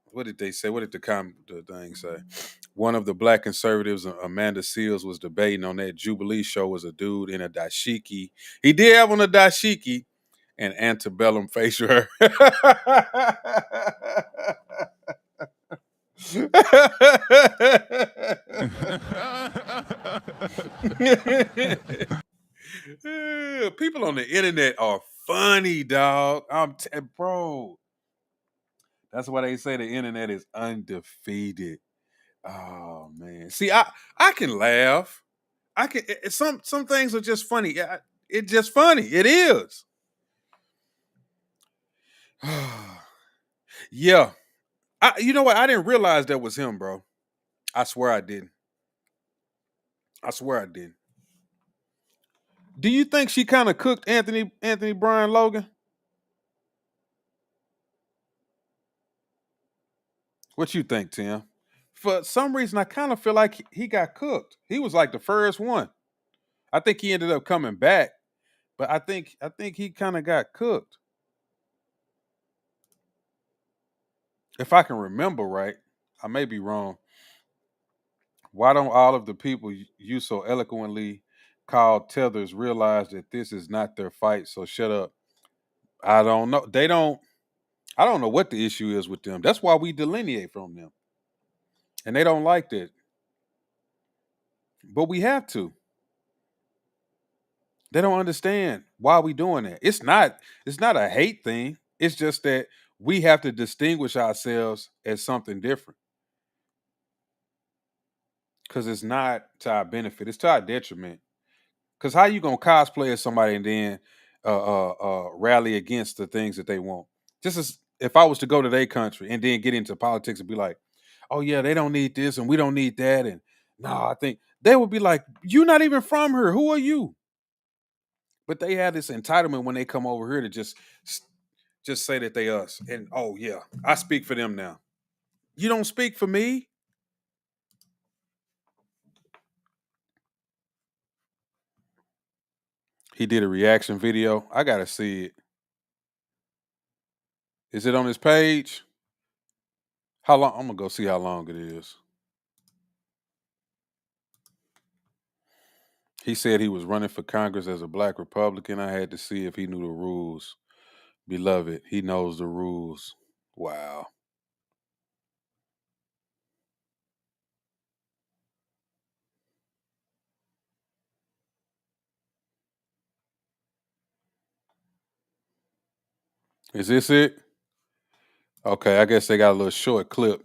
What did they say? What did the thing say? One of the black conservatives, Amanda Seals, was debating on that Jubilee show was a dude in a dashiki. He did have on a dashiki and antebellum facial hair. People on the internet are funny, dog. Bro. That's why they say the internet is undefeated. Oh man. See, I can laugh. I can. Some things are just funny. It's just funny. It is. Yeah. You know what? I didn't realize that was him, bro. I swear I didn't. Do you think she kind of cooked Anthony Brian Logan? What you think, Tim? For some reason, I kind of feel like he got cooked. He was like the first one. I think he ended up coming back, but I think he kind of got cooked. If I can remember right, I may be wrong. Why don't all of the people you so eloquently called tethers realize that this is not their fight? So shut up. I don't know. I don't know what the issue is with them. That's why we delineate from them. And they don't like that. But we have to. They don't understand why we doing that. It's not a hate thing. It's just that we have to distinguish ourselves as something different. Because it's not to our benefit. It's to our detriment. Because how you going to cosplay as somebody and then rally against the things that they want? Just as if I was to go to their country and then get into politics and be like, oh yeah, they don't need this and we don't need that. And no, I think they would be like, you're not even from here. Who are you? But they have this entitlement when they come over here to just say that they us. And oh yeah, I speak for them now. You don't speak for me. He did a reaction video. I gotta see it. Is it on his page? How long? I'm gonna go see how long it is. He said he was running for Congress as a black Republican. I had to see if he knew the rules. Beloved, he knows the rules. Wow. Is this it? Okay, I guess they got a little short clip.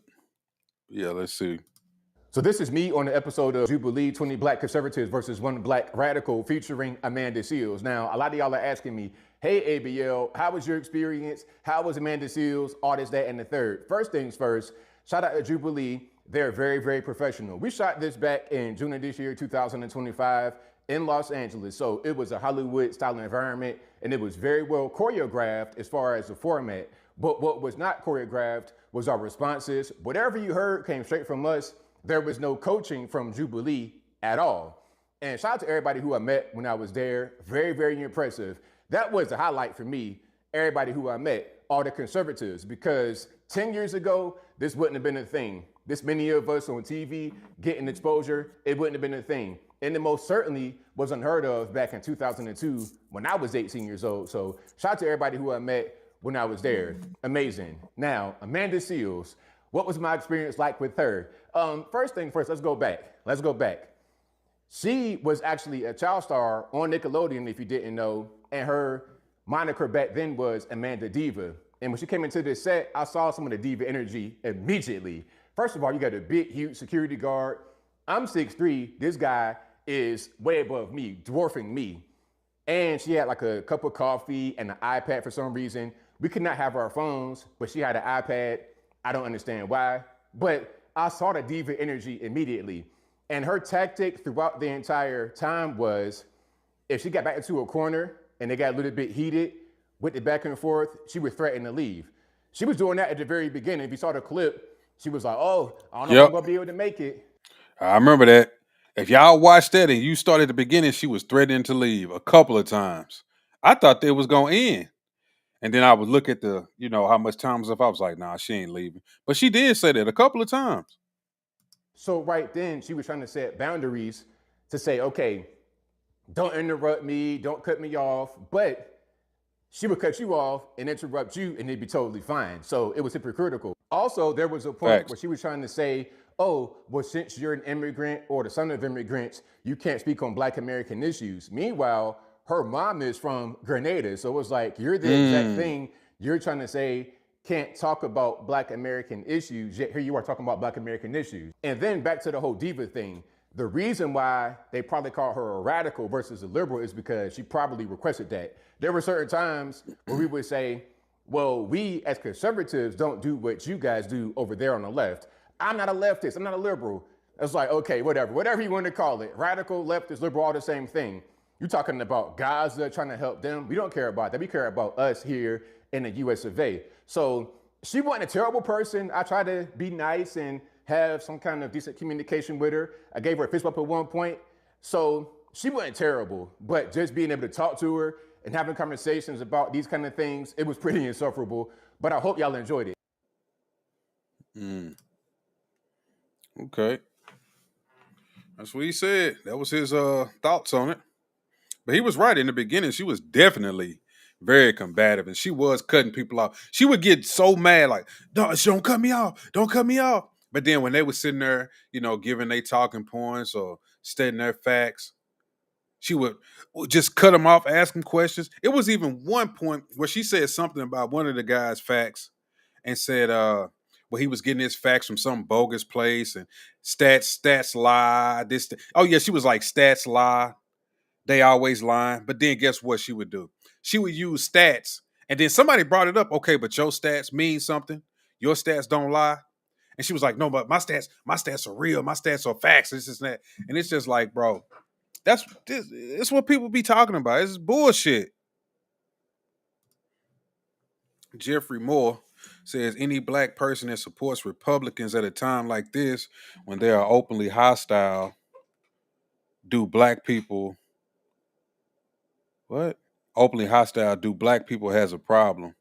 Yeah, let's see. So this is me on the episode of Jubilee, 20 Black Conservatives versus 1 Black Radical featuring Amanda Seals. Now, a lot of y'all are asking me, hey, ABL, how was your experience? How was Amanda Seals? All this, that, and the third. First things first, shout out to Jubilee. They're very, very professional. We shot this back in June of this year, 2025. in Los Angeles. So it was a Hollywood style environment, and it was very well choreographed as far as the format. But what was not choreographed was our responses. Whatever you heard came straight from us. There was no coaching from Jubilee at all. And shout out to everybody who I met when I was there. Very, very impressive. That was the highlight for me. Everybody who I met, all the conservatives, because 10 years ago, this wouldn't have been a thing. This many of us on TV getting exposure, it wouldn't have been a thing. And it most certainly was unheard of back in 2002 when I was 18 years old. So shout out to everybody who I met when I was there. Amazing. Now, Amanda Seales, what was my experience like with her? First thing first, let's go back. She was actually a child star on Nickelodeon, if you didn't know, and her moniker back then was Amanda Diva. And when she came into this set, I saw some of the diva energy immediately. First of all, you got a big, huge security guard. I'm 6'3", this guy is way above me, dwarfing me. And she had like a cup of coffee and an iPad for some reason. We could not have our phones, but she had an iPad. I don't understand why, but I saw the diva energy immediately. And her tactic throughout the entire time was, if she got back into a corner and they got a little bit heated with the back and forth, she would threaten to leave. She was doing that at the very beginning. If you saw the clip, she was like, oh, I don't know if I'm gonna be able to make it. I remember that. If y'all watched that and you started at the beginning, she was threatening to leave a couple of times. I thought they was gonna end. And then I would look at the, how much time was up. I was like, nah, she ain't leaving. But she did say that a couple of times. So right then, she was trying to set boundaries to say, okay, don't interrupt me, don't cut me off. But she would cut you off and interrupt you, and it'd be totally fine. So it was hypocritical. Also, there was a point where she was trying to say, oh, well, since you're an immigrant or the son of immigrants, you can't speak on Black American issues. Meanwhile, her mom is from Grenada. So it was like, you're the exact thing you're trying to say can't talk about Black American issues, yet here you are talking about Black American issues. And then back to the whole diva thing. The reason why they probably call her a radical versus a liberal is because she probably requested that. There were certain times where we would say, well, we as conservatives don't do what you guys do over there on the left. I'm not a leftist, I'm not a liberal. It's like, okay, whatever you want to call it. Radical, leftist, liberal, all the same thing. You're talking about Gaza, trying to help them. We don't care about that. We care about us here in the US of A. So she wasn't a terrible person. I tried to be nice and have some kind of decent communication with her. I gave her a fist bump at one point. So she wasn't terrible, but just being able to talk to her and having conversations about these kind of things, it was pretty insufferable. But I hope y'all enjoyed it. Okay. That's what he said. That was his thoughts on it. But he was right in the beginning. She was definitely very combative, and she was cutting people off. She would get so mad, like, no, don't cut me off. Don't cut me off. But then when they were sitting there, giving their talking points or stating their facts, she would just cut them off, ask them questions. It was even one point where she said something about one of the guys' facts and said, well, he was getting his facts from some bogus place and stats lie. Oh, yeah, she was like, stats lie. They always lying. But then guess what she would do? She would use stats. And then somebody brought it up. Okay, but your stats mean something. Your stats don't lie. And she was like, no, but my stats are real. My stats are facts. This is that. And it's just like, bro, it's what people be talking about. It's bullshit. Jeffrey Moore says any Black person that supports Republicans at a time like this, when they are openly hostile, do Black people openly hostile, do Black people has a problem?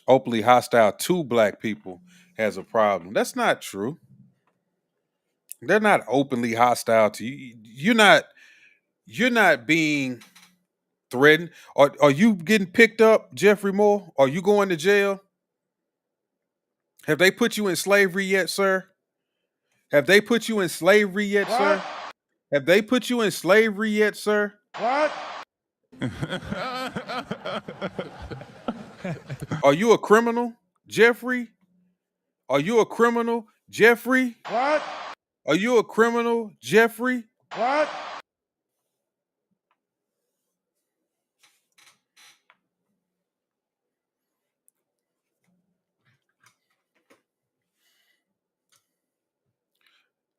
Openly hostile to Black people has a problem. That's not true. They're not openly hostile to you. You're not being threatened. Are you getting picked up, Jeffrey Moore? Are you going to jail? Have they put you in slavery yet, sir? Have they put you in slavery yet, sir? Have they put you in slavery yet, sir? What? Are you a criminal, Jeffrey? Are you a criminal, Jeffrey? What? Are you a criminal, Jeffrey? What?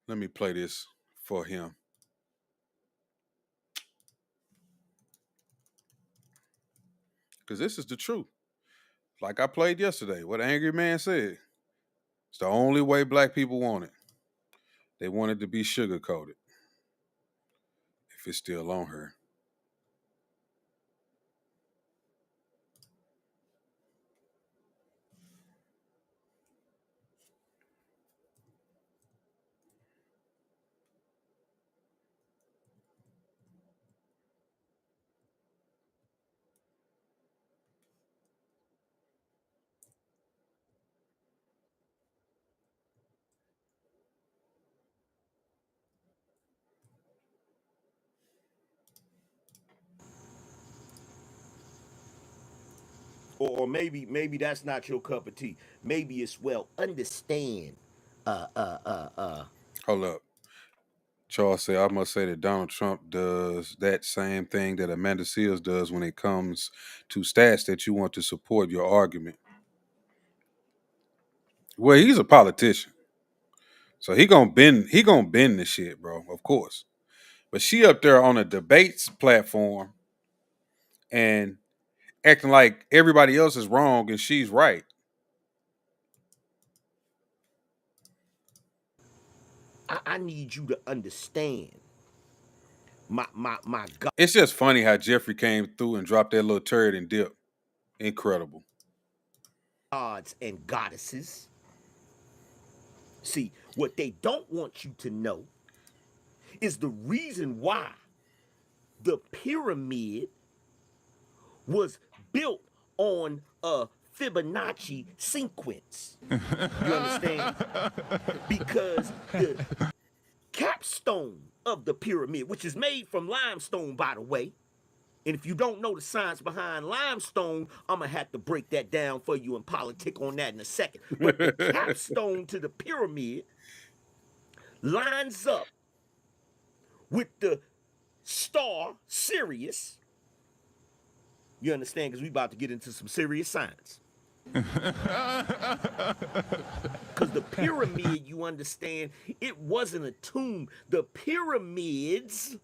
Let me play this for him. Because this is the truth. Like I played yesterday, what Angry Man said. It's the only way black people want it. They want it to be sugar coated. If it's still on her. Or maybe that's not your cup of tea. Maybe it's well understand. Hold up. Charles said, I must say that Donald Trump does that same thing that Amanda Seals does when it comes to stats that you want to support your argument. Well, he's a politician. So he gonna bend the shit, bro, of course. But she up there on a debates platform and acting like everybody else is wrong and she's right. I need you to understand. My God. It's just funny how Jeffrey came through and dropped that little turd and dip. Incredible. Gods and goddesses. See, what they don't want you to know is the reason why the pyramid was built on a Fibonacci sequence. You understand? Because the capstone of the pyramid, which is made from limestone, by the way, and if you don't know the science behind limestone, I'm going to have to break that down for you and politic on that in a second. But the capstone to the pyramid lines up with the star Sirius. You understand? Because we about to get into some serious science. Because the pyramid, you understand, it wasn't a tomb. The pyramids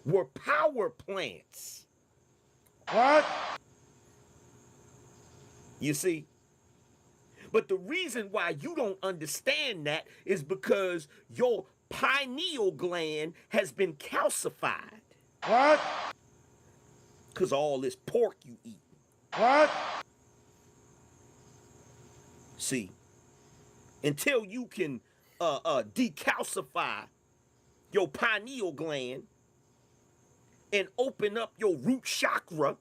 were power plants. What? You see? But the reason why you don't understand that is because your pineal gland has been calcified. What? Because of all this pork you eat. What? See, until you can decalcify your pineal gland and open up your root chakra,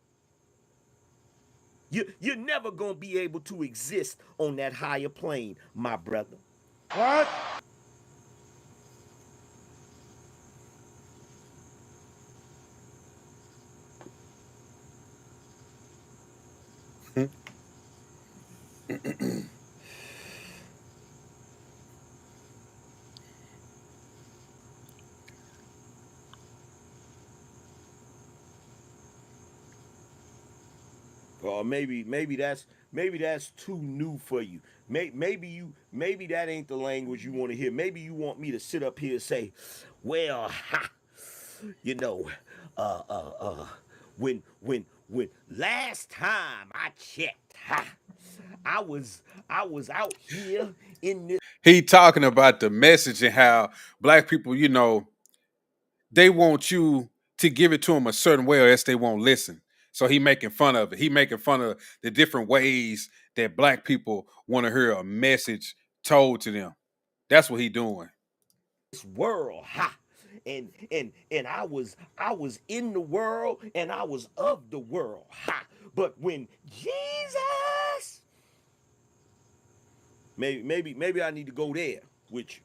you're never going to be able to exist on that higher plane, my brother. What? Or maybe that's too new for you. Maybe that ain't the language you want to hear. Maybe you want me to sit up here and say, well, you know, when last time I checked, I was out here in this. He talking about the message and how black people, you know, they want you to give it to them a certain way or else they won't listen. So he making fun of it. He making fun of the different ways that black people want to hear a message told to them. That's what he doing. This world, and I was in the world and I was of the world, But when Jesus, maybe I need to go there with you.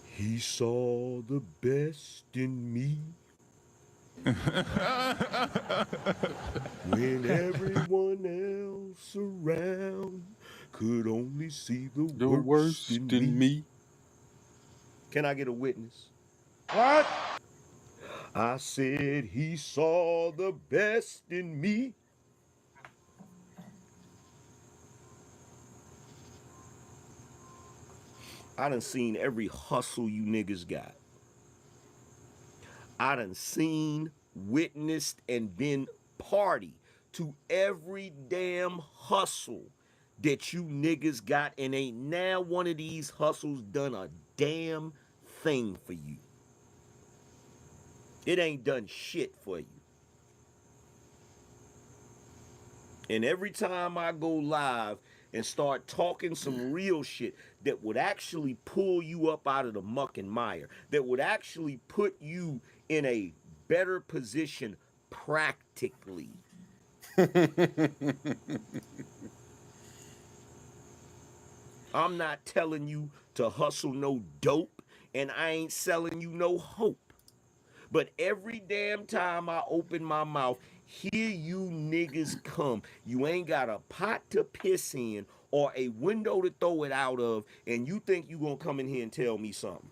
He saw the best in me. When everyone else around could only see the worst in me. Can I get a witness? What? I said he saw the best in me. I done seen every hustle you niggas got. I done seen, witnessed, and been party to every damn hustle that you niggas got, and ain't now one of these hustles done a damn thing for you. It ain't done shit for you. And every time I go live and start talking some real shit that would actually pull you up out of the muck and mire, that would actually put you in a better position practically. I'm not telling you to hustle no dope, and I ain't selling you no hope. But every damn time I open my mouth, here you niggas come. You ain't got a pot to piss in or a window to throw it out of, and you think you gonna come in here and tell me something.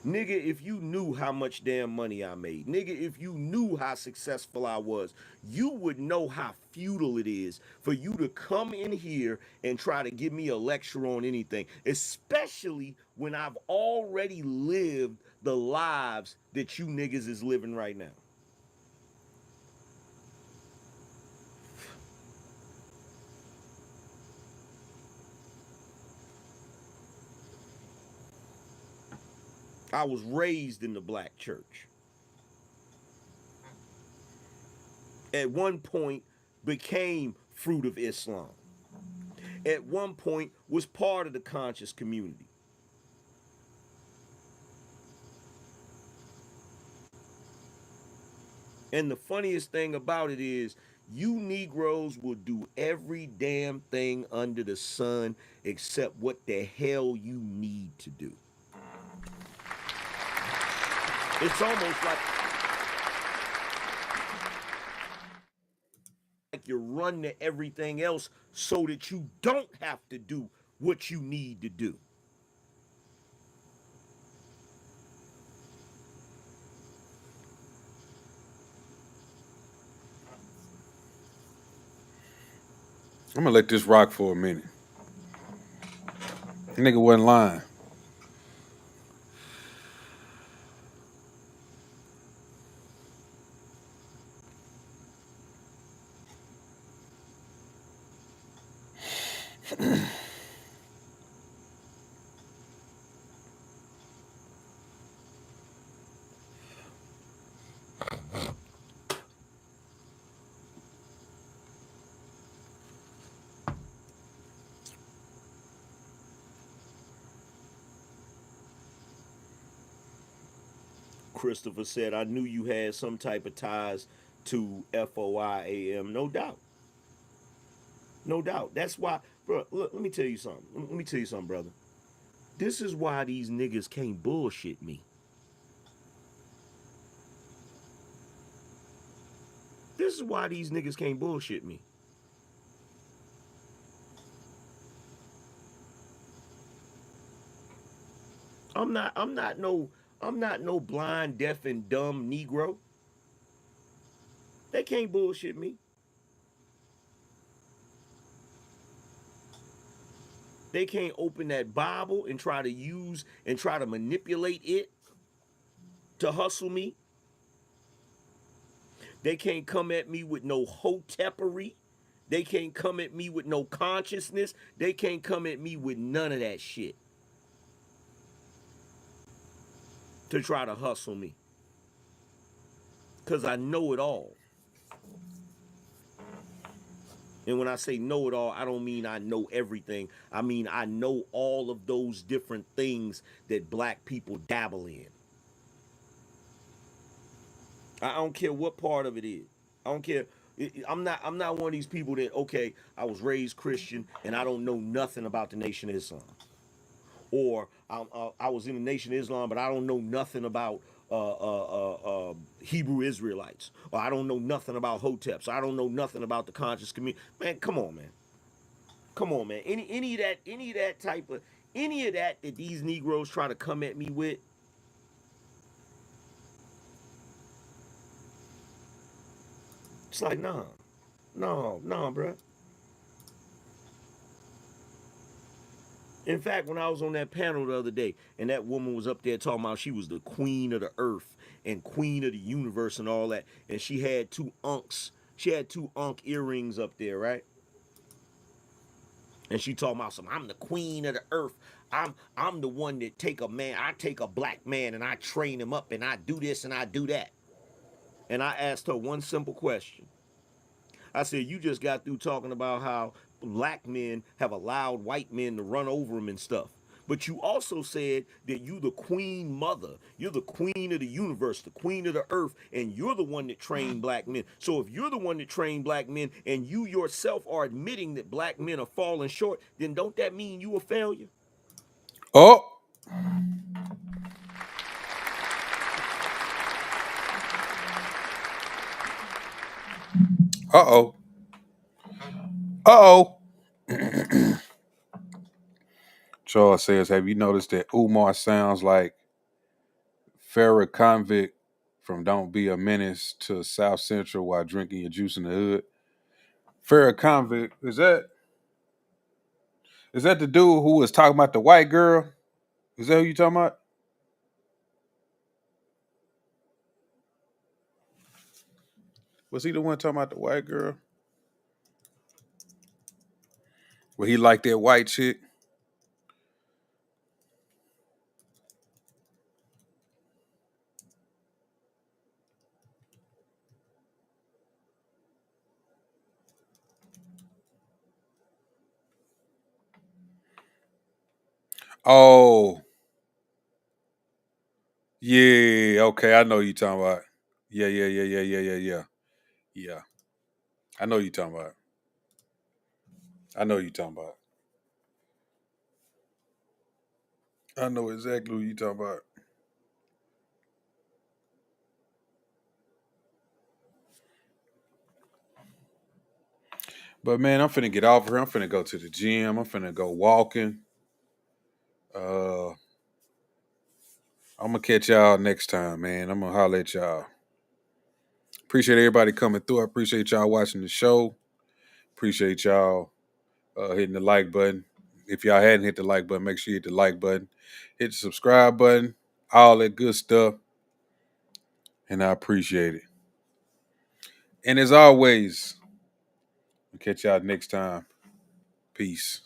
Nigga, if you knew how much damn money I made, nigga, if you knew how successful I was, you would know how futile it is for you to come in here and try to give me a lecture on anything, especially when I've already lived the lives that you niggas is living right now. I was raised in the black church. At one point, became Fruit of Islam. At one point, was part of the conscious community. And the funniest thing about it is, you Negroes will do every damn thing under the sun except what the hell you need to do. It's almost like you run to everything else so that you don't have to do what you need to do. I'm gonna let this rock for a minute. The nigga wasn't lying. Christopher said, I knew you had some type of ties to FOIAM. No doubt. No doubt. That's why, bro, look, let me tell you something. Let me tell you something, brother. This is why these niggas can't bullshit me. This is why these niggas can't bullshit me. I'm not no blind, deaf, and dumb Negro. They can't bullshit me. They can't open that Bible and try to use and try to manipulate it to hustle me. They can't come at me with no hotepery. They can't come at me with no consciousness. They can't come at me with none of that shit to try to hustle me. Because I know it all. And when I say know it all, I don't mean I know everything. I mean I know all of those different things that black people dabble in. I don't care what part of it is. I don't care. I'm not one of these people that, okay, I was raised Christian and I don't know nothing about the Nation of Islam. Or I was in the Nation of Islam, but I don't know nothing about Hebrew Israelites. Or I don't know nothing about Hotep. So I don't know nothing about the conscious community. Man, come on, man. Come on, man. Any of that these Negroes try to come at me with, it's like, no, bruh. In fact, when I was on that panel the other day, and that woman was up there talking about she was the queen of the earth and queen of the universe and all that, and she had two unks. She had two unk earrings up there, right? And she talking about I'm the queen of the earth. I'm the one that take a man. I take a black man and I train him up and I do this and I do that. And I asked her one simple question. I said, you just got through talking about how black men have allowed white men to run over them and stuff. But you also said that you the queen mother. You're the queen of the universe, the queen of the earth, and you're the one that trained black men. So if you're the one that trained black men and you yourself are admitting that black men are falling short, then don't that mean you a failure? Oh. Uh-oh. Uh-oh. Charles says, have you noticed that Umar sounds like Farrah Convict from Don't Be a Menace to South Central while drinking your juice in the hood? Farrah Convict, is that the dude who was talking about the white girl? Is that who you talking about? Was he the one talking about the white girl? Where he liked that white chick? Oh. Yeah, okay, I know who you talking about. Yeah. Yeah. I know who you talking about. I know exactly who you talking about. But man, I'm finna get off here. I'm finna go to the gym. I'm finna go walking. I'm gonna catch y'all next time, man. I'm gonna holler at y'all. Appreciate everybody coming through. I appreciate y'all watching the show. Appreciate y'all hitting the like button. If y'all hadn't hit the like button, make sure you hit the like button. Hit the subscribe button. All that good stuff. And I appreciate it. And as always, we'll catch y'all next time. Peace.